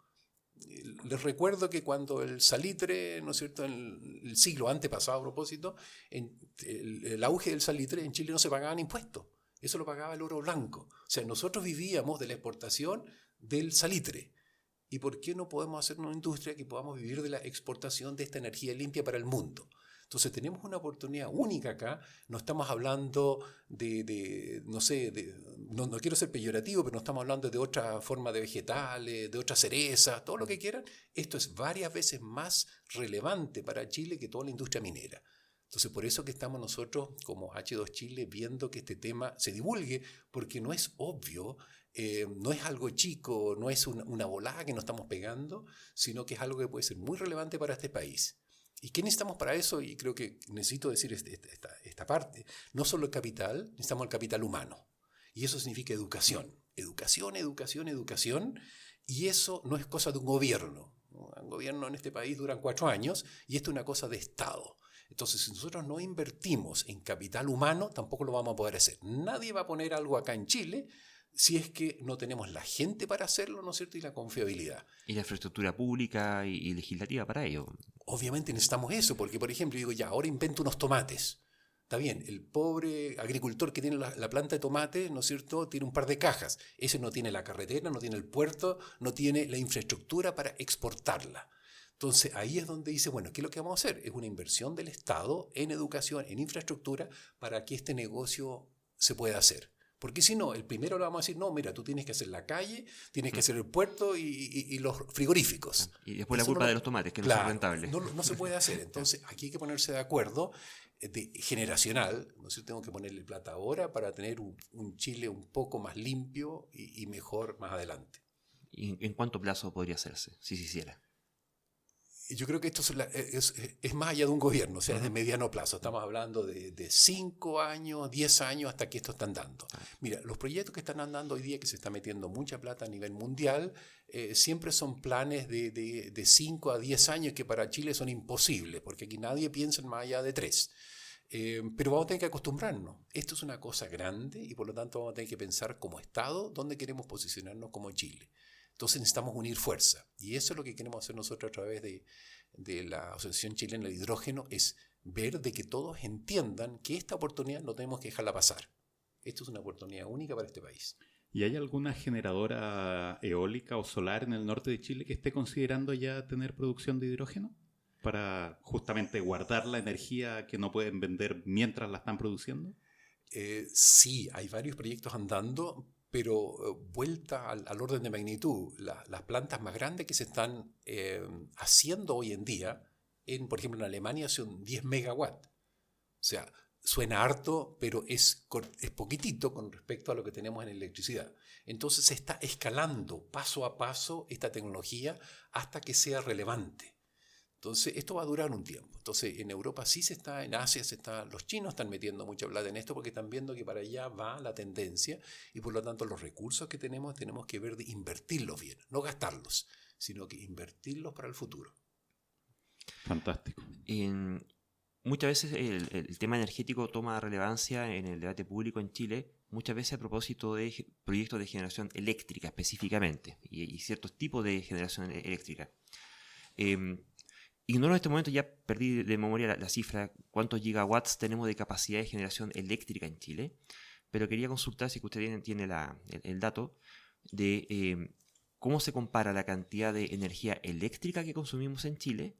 Les recuerdo que cuando el salitre, ¿no es cierto?, en el siglo antepasado, a propósito, el auge del salitre en Chile no se pagaban impuestos. Eso lo pagaba el oro blanco. O sea, nosotros vivíamos de la exportación del salitre. ¿Y por qué no podemos hacer una industria que podamos vivir de la exportación de esta energía limpia para el mundo? Entonces tenemos una oportunidad única acá. No estamos hablando no quiero ser peyorativo, pero no estamos hablando de otra forma de vegetales, de otras cerezas, todo lo que quieran. Esto es varias veces más relevante para Chile que toda la industria minera. Entonces por eso que estamos nosotros como H2 Chile viendo que este tema se divulgue, porque no es obvio, no es algo chico, no es una volada que nos estamos pegando, sino que es algo que puede ser muy relevante para este país. ¿Y qué necesitamos para eso? Y creo que necesito decir esta parte. No solo el capital, necesitamos el capital humano. Y eso significa educación. Educación. Y eso no es cosa de un gobierno. Un gobierno en este país dura 4 años y esto es una cosa de Estado. Entonces, si nosotros no invertimos en capital humano, tampoco lo vamos a poder hacer. Nadie va a poner algo acá en Chile si es que no tenemos la gente para hacerlo, ¿no es cierto?, y la confiabilidad. Y la infraestructura pública y legislativa para ello. Obviamente necesitamos eso, porque, por ejemplo, digo, ya, ahora invento unos tomates. Está bien, el pobre agricultor que tiene la planta de tomate, ¿no es cierto?, tiene un par de cajas. Ese no tiene la carretera, no tiene el puerto, no tiene la infraestructura para exportarla. Entonces, ahí es donde dice, bueno, ¿qué es lo que vamos a hacer? Es una inversión del Estado en educación, en infraestructura, para que este negocio se pueda hacer. Porque si no, el primero le vamos a decir, no, mira, tú tienes que hacer la calle, tienes que hacer el puerto y los frigoríficos. Y después la culpa de los tomates, que no son rentables. No se puede hacer. Entonces, aquí hay que ponerse de acuerdo generacional. No sé, tengo que ponerle plata ahora para tener un Chile un poco más limpio y mejor más adelante. ¿Y en cuánto plazo podría hacerse, si se hiciera? Yo creo que esto es más allá de un gobierno, o sea, es de mediano plazo. Estamos hablando de 5 años, 10 años hasta que esto está andando. Mira, los proyectos que están andando hoy día, que se está metiendo mucha plata a nivel mundial, siempre son planes de 5 a 10 años que para Chile son imposibles, porque aquí nadie piensa en más allá de 3. Pero vamos a tener que acostumbrarnos. Esto es una cosa grande y por lo tanto vamos a tener que pensar como Estado dónde queremos posicionarnos como Chile. Entonces necesitamos unir fuerza. Y eso es lo que queremos hacer nosotros a través de la Asociación Chilena del Hidrógeno, es ver de que todos entiendan que esta oportunidad no tenemos que dejarla pasar. Esto es una oportunidad única para este país. ¿Y hay alguna generadora eólica o solar en el norte de Chile que esté considerando ya tener producción de hidrógeno? Para justamente guardar la energía que no pueden vender mientras la están produciendo. Sí, hay varios proyectos andando, pero vuelta al orden de magnitud, las plantas más grandes que se están haciendo hoy en día, por ejemplo en Alemania son 10 megawatts. O sea, suena harto, pero es poquitito con respecto a lo que tenemos en electricidad. Entonces se está escalando paso a paso esta tecnología hasta que sea relevante. Entonces, esto va a durar un tiempo. Entonces, en Europa sí en Asia los chinos están metiendo mucha plata en esto porque están viendo que para allá va la tendencia y por lo tanto los recursos que tenemos que ver de invertirlos bien, no gastarlos, sino que invertirlos para el futuro. Fantástico. Muchas veces el tema energético toma relevancia en el debate público en Chile, muchas veces a propósito de proyectos de generación eléctrica específicamente y ciertos tipos de generación eléctrica. Ignoro en este momento, ya perdí de memoria la cifra, cuántos gigawatts tenemos de capacidad de generación eléctrica en Chile, pero quería consultar si usted tiene el dato de cómo se compara la cantidad de energía eléctrica que consumimos en Chile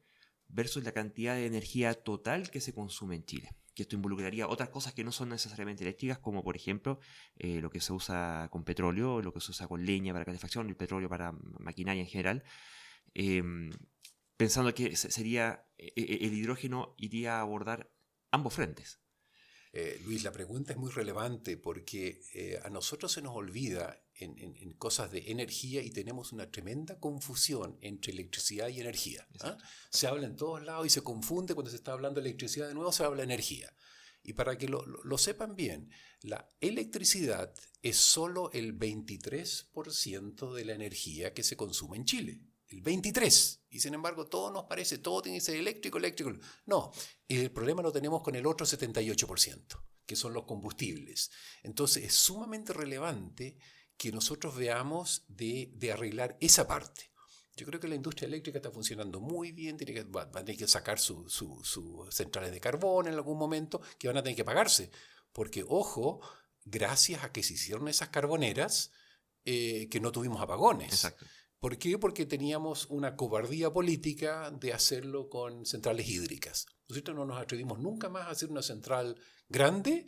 versus la cantidad de energía total que se consume en Chile. Que esto involucraría otras cosas que no son necesariamente eléctricas, como por ejemplo lo que se usa con petróleo, lo que se usa con leña para calefacción, el petróleo para maquinaria en general. Pensando que el hidrógeno iría a abordar ambos frentes. Luis, la pregunta es muy relevante porque a nosotros se nos olvida en cosas de energía y tenemos una tremenda confusión entre electricidad y energía. Se habla en todos lados y se confunde cuando se está hablando de electricidad, de nuevo se habla de energía. Y para que lo sepan bien, la electricidad es solo el 23% de la energía que se consume en Chile. El 23%. Y sin embargo, todo nos parece, todo tiene que ser eléctrico. No, el problema lo tenemos con el otro 78%, que son los combustibles. Entonces, es sumamente relevante que nosotros veamos de arreglar esa parte. Yo creo que la industria eléctrica está funcionando muy bien, va a tener que sacar sus centrales de carbón en algún momento, que van a tener que pagarse. Porque, ojo, gracias a que se hicieron esas carboneras, que no tuvimos apagones. Exacto. ¿Por qué? Porque teníamos una cobardía política de hacerlo con centrales hídricas. Nosotros no nos atrevimos nunca más a hacer una central grande,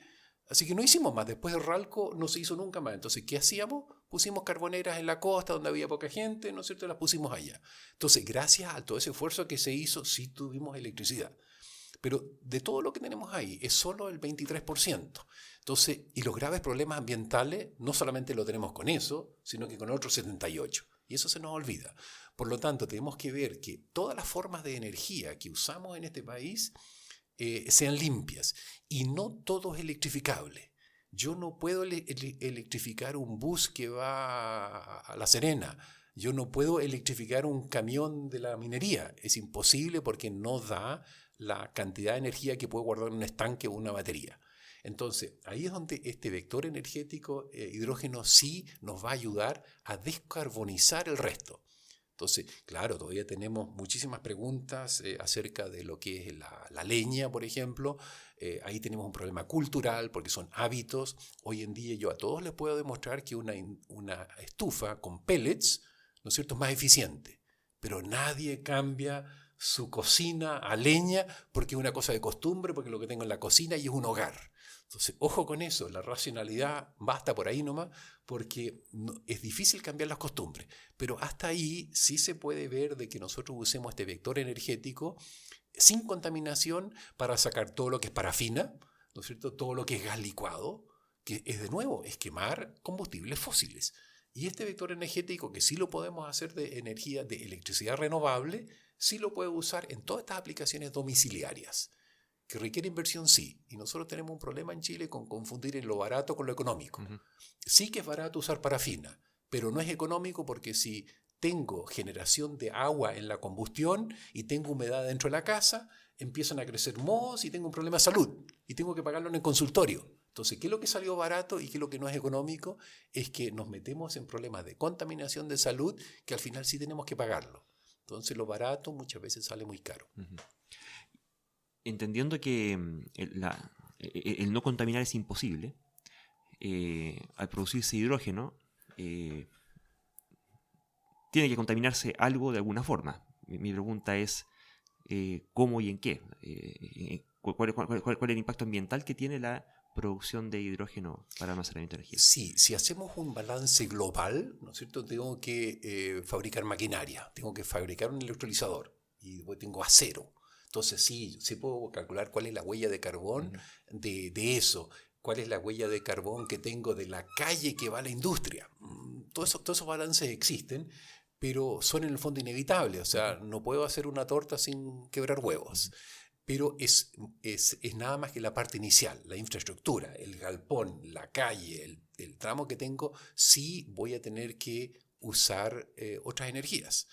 así que no hicimos más. Después de Ralco no se hizo nunca más. Entonces, ¿qué hacíamos? Pusimos carboneras en la costa donde había poca gente, ¿no es cierto? Las pusimos allá. Entonces, gracias a todo ese esfuerzo que se hizo, sí tuvimos electricidad. Pero de todo lo que tenemos ahí, es solo el 23%. Entonces, y los graves problemas ambientales no solamente lo tenemos con eso, sino que con otros 78%. Y eso se nos olvida. Por lo tanto, tenemos que ver que todas las formas de energía que usamos en este país sean limpias. Y no todo es electrificable. Yo no puedo electrificar un bus que va a La Serena. Yo no puedo electrificar un camión de la minería. Es imposible porque no da la cantidad de energía que puede guardar un estanque o una batería. Entonces, ahí es donde este vector energético hidrógeno sí nos va a ayudar a descarbonizar el resto. Entonces, claro, todavía tenemos muchísimas preguntas acerca de lo que es la leña, por ejemplo. Ahí tenemos un problema cultural porque son hábitos. Hoy en día yo a todos les puedo demostrar que una estufa con pellets, ¿no es cierto?, es más eficiente. Pero nadie cambia su cocina a leña porque es una cosa de costumbre, porque lo que tengo en la cocina y es un hogar. Entonces, ojo con eso, la racionalidad basta por ahí nomás, porque es difícil cambiar las costumbres. Pero hasta ahí sí se puede ver de que nosotros usemos este vector energético sin contaminación para sacar todo lo que es parafina, ¿no es cierto?, todo lo que es gas licuado, que es de nuevo, es quemar combustibles fósiles. Y este vector energético, que sí lo podemos hacer de energía, de electricidad renovable, sí lo puede usar en todas estas aplicaciones domiciliarias, que requiere inversión, sí. Y nosotros tenemos un problema en Chile con confundir lo barato con lo económico. Sí que es barato usar parafina, pero no es económico porque si tengo generación de agua en la combustión y tengo humedad dentro de la casa, empiezan a crecer mohos y tengo un problema de salud y tengo que pagarlo en el consultorio. Entonces, ¿qué es lo que salió barato y qué es lo que no es económico? Es que nos metemos en problemas de contaminación de salud que al final sí tenemos que pagarlo. Entonces, lo barato muchas veces sale muy caro. Entendiendo que el no contaminar es imposible, al producirse hidrógeno, tiene que contaminarse algo de alguna forma. Mi pregunta es cómo y en qué. ¿Cuál es el impacto ambiental que tiene la producción de hidrógeno para almacenamiento de energía? Sí, si hacemos un balance global, ¿no es cierto? Tengo que fabricar maquinaria, tengo que fabricar un electrolizador y después tengo acero. Entonces sí puedo calcular cuál es la huella de carbón de eso, cuál es la huella de carbón que tengo de la calle que va a la industria. Todos esos balances existen, pero son en el fondo inevitables. O sea, no puedo hacer una torta sin quebrar huevos. Pero es nada más que la parte inicial, la infraestructura, el galpón, la calle, el tramo que tengo, sí voy a tener que usar otras energías.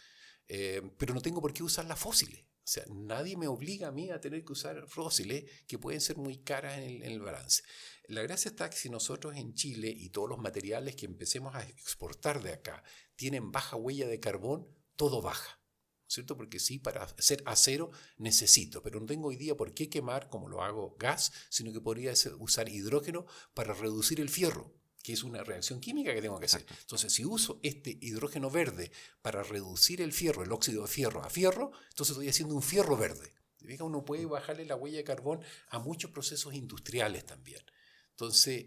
Pero no tengo por qué usar las fósiles. O sea, nadie me obliga a mí a tener que usar fósiles que pueden ser muy caras en el balance. La gracia está que si nosotros en Chile y todos los materiales que empecemos a exportar de acá tienen baja huella de carbón, todo baja. ¿Cierto? Porque sí, para hacer acero necesito, pero no tengo hoy día por qué quemar, como lo hago, gas, sino que podría usar hidrógeno para reducir el fierro, que es una reacción química que tengo que hacer. Entonces, si uso este hidrógeno verde para reducir el fierro, el óxido de fierro a fierro, entonces estoy haciendo un fierro verde. Uno puede bajarle la huella de carbón a muchos procesos industriales también. Entonces,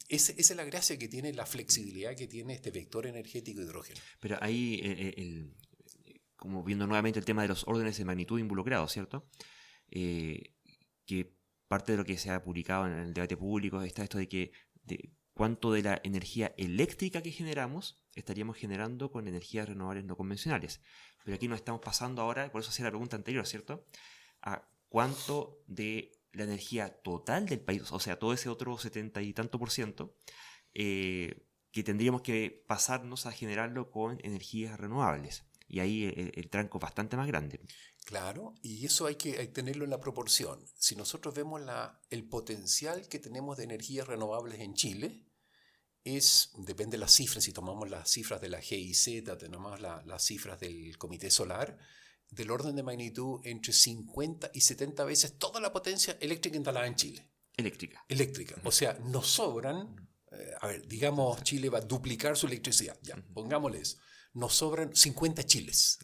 esa es la gracia que tiene, la flexibilidad que tiene este vector energético hidrógeno. Pero ahí, como viendo nuevamente el tema de los órdenes de magnitud involucrados, ¿cierto? Que parte de lo que se ha publicado en el debate público está esto de que cuánto de la energía eléctrica que generamos estaríamos generando con energías renovables no convencionales. Pero aquí nos estamos pasando ahora, por eso hacía la pregunta anterior, ¿cierto? A cuánto de la energía total del país, o sea, todo ese otro 70 y tanto % que tendríamos que pasarnos a generarlo con energías renovables. Y ahí el tranco es bastante más grande. Claro, y eso hay que tenerlo en la proporción. Si nosotros vemos el potencial que tenemos de energías renovables en Chile, depende de las cifras, si tomamos las cifras de la GIZ, tenemos las cifras del Comité Solar, del orden de magnitud entre 50 y 70 veces toda la potencia eléctrica instalada en Chile. Eléctrica. O sea, nos sobran, digamos, Chile va a duplicar su electricidad, ya, pongámosle eso. Nos sobran 50 chiles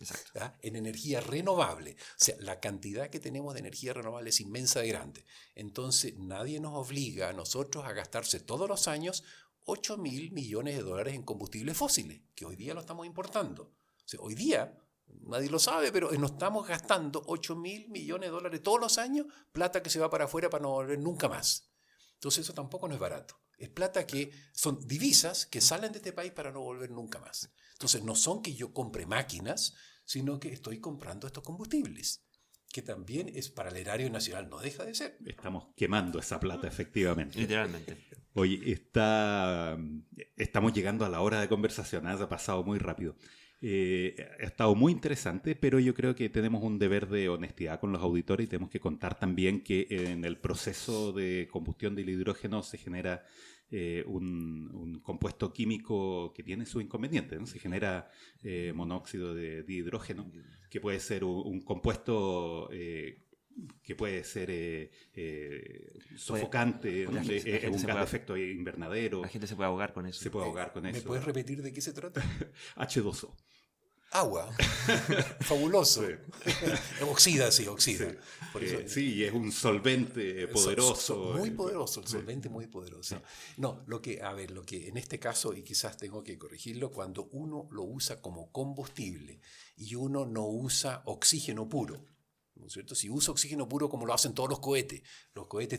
en energía renovable. O sea, la cantidad que tenemos de energía renovable es inmensa de grande. Entonces, nadie nos obliga a nosotros a gastarse todos los años 8.000 millones de dólares en combustibles fósiles, que hoy día lo estamos importando. O sea, hoy día, nadie lo sabe, pero nos estamos gastando 8.000 millones de dólares todos los años, plata que se va para afuera para no volver nunca más. Entonces, eso tampoco no es barato. Es plata que son divisas que salen de este país para no volver nunca más. Entonces, no son que yo compre máquinas, sino que estoy comprando estos combustibles, que también es para el erario nacional, no deja de ser. Estamos quemando esa plata, efectivamente. Literalmente. Oye, estamos llegando a la hora de conversación, ha pasado muy rápido. Ha estado muy interesante, pero yo creo que tenemos un deber de honestidad con los auditores y tenemos que contar también que en el proceso de combustión del hidrógeno se genera un compuesto químico que tiene sus inconvenientes, ¿no? Se genera monóxido de hidrógeno, que puede ser un compuesto que puede ser sofocante, es un gas de efecto invernadero. La gente se puede ahogar con eso. Se puede ahogar con eso. ¿Me puedes repetir de qué se trata? H2O. Agua. Fabuloso. Sí. Oxida. Sí, por eso, sí, es un solvente poderoso. Muy poderoso, el solvente muy poderoso. Sí. No, lo que en este caso, y quizás tengo que corregirlo, cuando uno lo usa como combustible y uno no usa oxígeno puro, ¿no es cierto? Si usa oxígeno puro como lo hacen todos los cohetes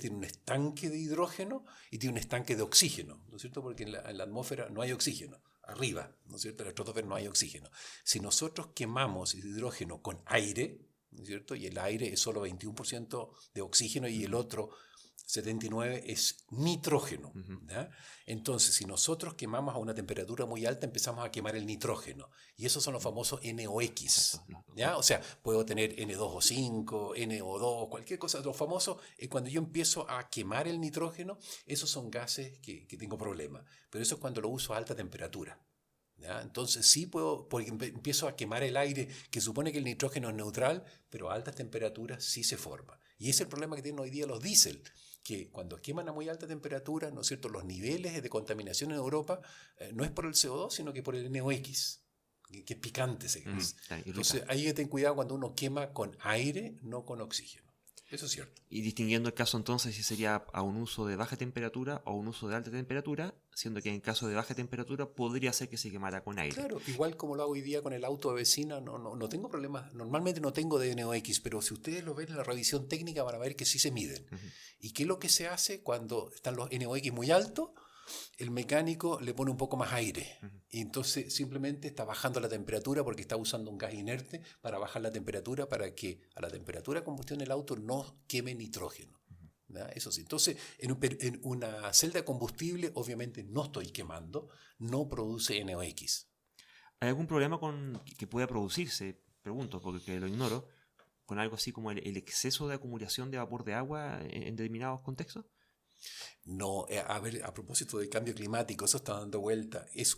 tienen un estanque de hidrógeno y tienen un estanque de oxígeno, ¿no es cierto? Porque en la atmósfera no hay oxígeno. arriba, ¿no es cierto? En la estratosfera no hay oxígeno. Si nosotros quemamos el hidrógeno con aire, ¿no es cierto? Y el aire es solo 21% de oxígeno y el otro 79% es nitrógeno. ¿Ya? Entonces, si nosotros quemamos a una temperatura muy alta, empezamos a quemar el nitrógeno. Y esos son los famosos NOx. ¿Ya? O sea, puedo tener N2O5, NO2, cualquier cosa. Lo famoso es cuando yo empiezo a quemar el nitrógeno, esos son gases que tengo problemas. Pero eso es cuando lo uso a alta temperatura. ¿Ya? Entonces sí puedo, porque empiezo a quemar el aire, que supone que el nitrógeno es neutral, pero a altas temperaturas sí se forma. Y ese es el problema que tienen hoy día los diésel, que cuando queman a muy alta temperatura, ¿no es cierto?, los niveles de contaminación en Europa no es por el CO2, sino que por el NOx, que es picante ese gas. Entonces hay que tener cuidado cuando uno quema con aire, no con oxígeno. Eso es cierto. Y distinguiendo el caso entonces si sería a un uso de baja temperatura o un uso de alta temperatura, siendo que en caso de baja temperatura podría ser que se quemara con aire. Claro, igual como lo hago hoy día con el auto de vecina, no tengo problemas. Normalmente no tengo de NOx, pero si ustedes lo ven en la revisión técnica van a ver que sí se miden. ¿Y qué es lo que se hace cuando están los NOx muy altos? El mecánico le pone un poco más aire y entonces simplemente está bajando la temperatura porque está usando un gas inerte para bajar la temperatura para que a la temperatura de combustión del auto no queme nitrógeno. ¿Ya? Eso sí. Entonces, en una celda de combustible obviamente no estoy quemando, no produce NOx. ¿Hay algún problema con que pueda producirse, pregunto porque lo ignoro, con algo así como el exceso de acumulación de vapor de agua en determinados contextos? No, a ver, a propósito del cambio climático, eso está dando vuelta, es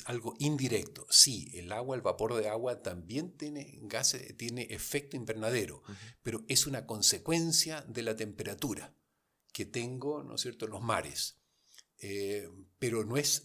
algo indirecto. Sí, el agua, el vapor de agua también tiene gases, tiene efecto invernadero, pero es una consecuencia de la temperatura que tengo, ¿no es cierto?, en los mares. Pero no es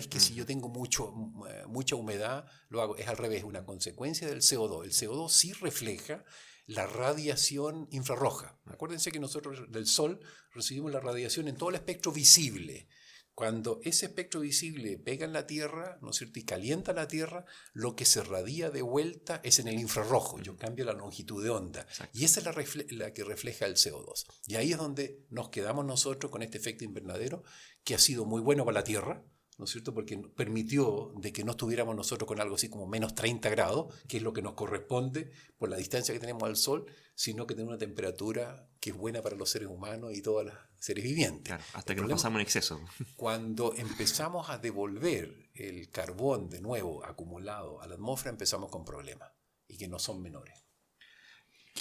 que si yo tengo mucha humedad, lo hago, es al revés, una consecuencia del CO2. El CO2 sí refleja la radiación infrarroja. Acuérdense que nosotros del Sol recibimos la radiación en todo el espectro visible. Cuando ese espectro visible pega en la Tierra, ¿no es cierto?, y calienta la Tierra, lo que se radia de vuelta es en el infrarrojo. Yo cambio la longitud de onda. Exacto. Y esa es la que refleja el CO2. Y ahí es donde nos quedamos nosotros con este efecto invernadero, que ha sido muy bueno para la Tierra, ¿no es cierto?, porque permitió de que no estuviéramos nosotros con algo así como menos 30 grados, que es lo que nos corresponde por la distancia que tenemos al Sol, sino que tenemos una temperatura que es buena para los seres humanos y todos los seres vivientes. Claro, hasta que nos pasamos en exceso. Cuando empezamos a devolver el carbón de nuevo acumulado a la atmósfera, empezamos con problemas, y que no son menores.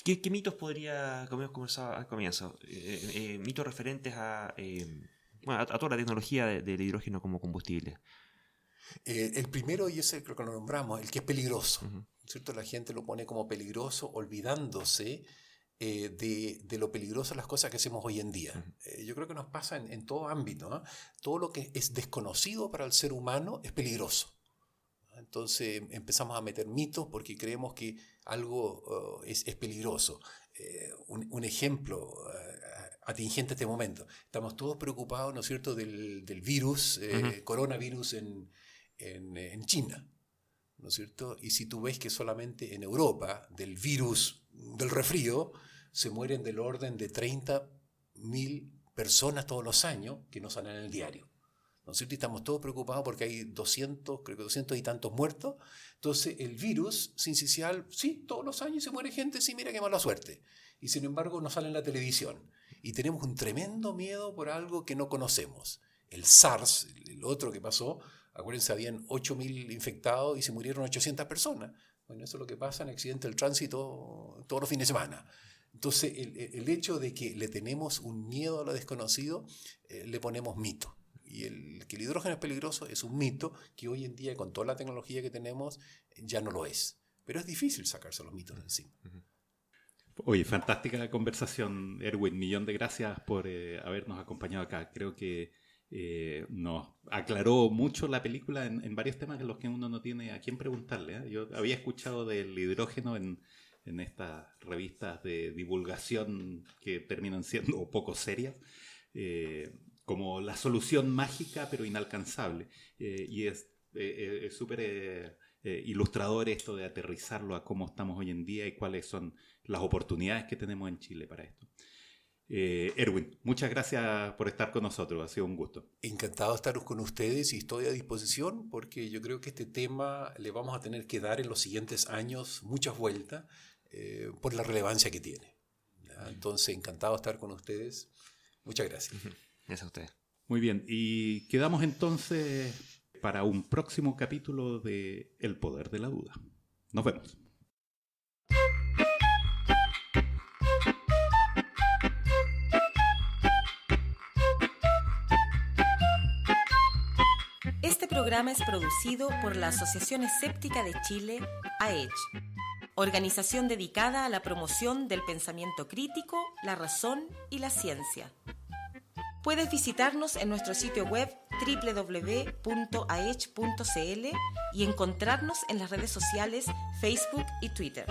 ¿Qué mitos podría, como hemos conversado al comienzo, mitos referentes a toda la tecnología del hidrógeno como combustible? El primero, y ese creo que lo nombramos, el que es peligroso. ¿Cierto? La gente lo pone como peligroso, olvidándose de lo peligroso las cosas que hacemos hoy en día. Yo creo que nos pasa en todo ámbito, ¿no? Todo lo que es desconocido para el ser humano es peligroso. Entonces empezamos a meter mitos porque creemos que algo es peligroso. Un ejemplo atingente a este momento. Estamos todos preocupados, ¿no es cierto?, del virus, coronavirus en China, ¿no es cierto? Y si tú ves que solamente en Europa, del virus del resfrío, se mueren del orden de 30.000 personas todos los años que no salen en el diario. ¿No es cierto? Y estamos todos preocupados porque hay 200 y tantos muertos. Entonces, el virus sincicial, sí, todos los años se muere gente, sí, mira qué mala suerte. Y sin embargo, no sale en la televisión. Y tenemos un tremendo miedo por algo que no conocemos. El SARS, el otro que pasó, acuérdense, habían 8.000 infectados y se murieron 800 personas. Bueno, eso es lo que pasa en accidente del tránsito todos los fines de semana. Entonces, el hecho de que le tenemos un miedo a lo desconocido, le ponemos mito. Y que el hidrógeno es peligroso es un mito que hoy en día, con toda la tecnología que tenemos, ya no lo es. Pero es difícil sacarse los mitos de encima. Oye, fantástica conversación, Erwin. Millón de gracias por habernos acompañado acá. Creo que nos aclaró mucho la película en varios temas en los que uno no tiene a quién preguntarle, ¿eh? Yo había escuchado del hidrógeno en estas revistas de divulgación que terminan siendo poco serias, como la solución mágica pero inalcanzable. Y es súper ilustrador esto de aterrizarlo a cómo estamos hoy en día y cuáles son las oportunidades que tenemos en Chile para esto. Erwin, muchas gracias por estar con nosotros, ha sido un gusto. Encantado de estar con ustedes y estoy a disposición porque yo creo que este tema le vamos a tener que dar en los siguientes años muchas vueltas por la relevancia que tiene. ¿Ya? Entonces, encantado de estar con ustedes. Muchas gracias. Gracias a ustedes. Muy bien, y quedamos entonces para un próximo capítulo de El Poder de la Duda. Nos vemos. Este programa es producido por la Asociación Escéptica de Chile, AECH, organización dedicada a la promoción del pensamiento crítico, la razón y la ciencia. Puedes visitarnos en nuestro sitio web www.aech.cl y encontrarnos en las redes sociales Facebook y Twitter.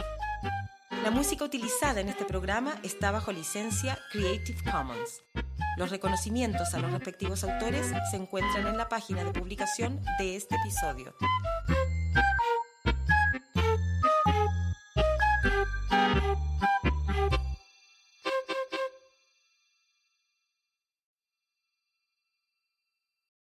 La música utilizada en este programa está bajo licencia Creative Commons. Los reconocimientos a los respectivos autores se encuentran en la página de publicación de este episodio.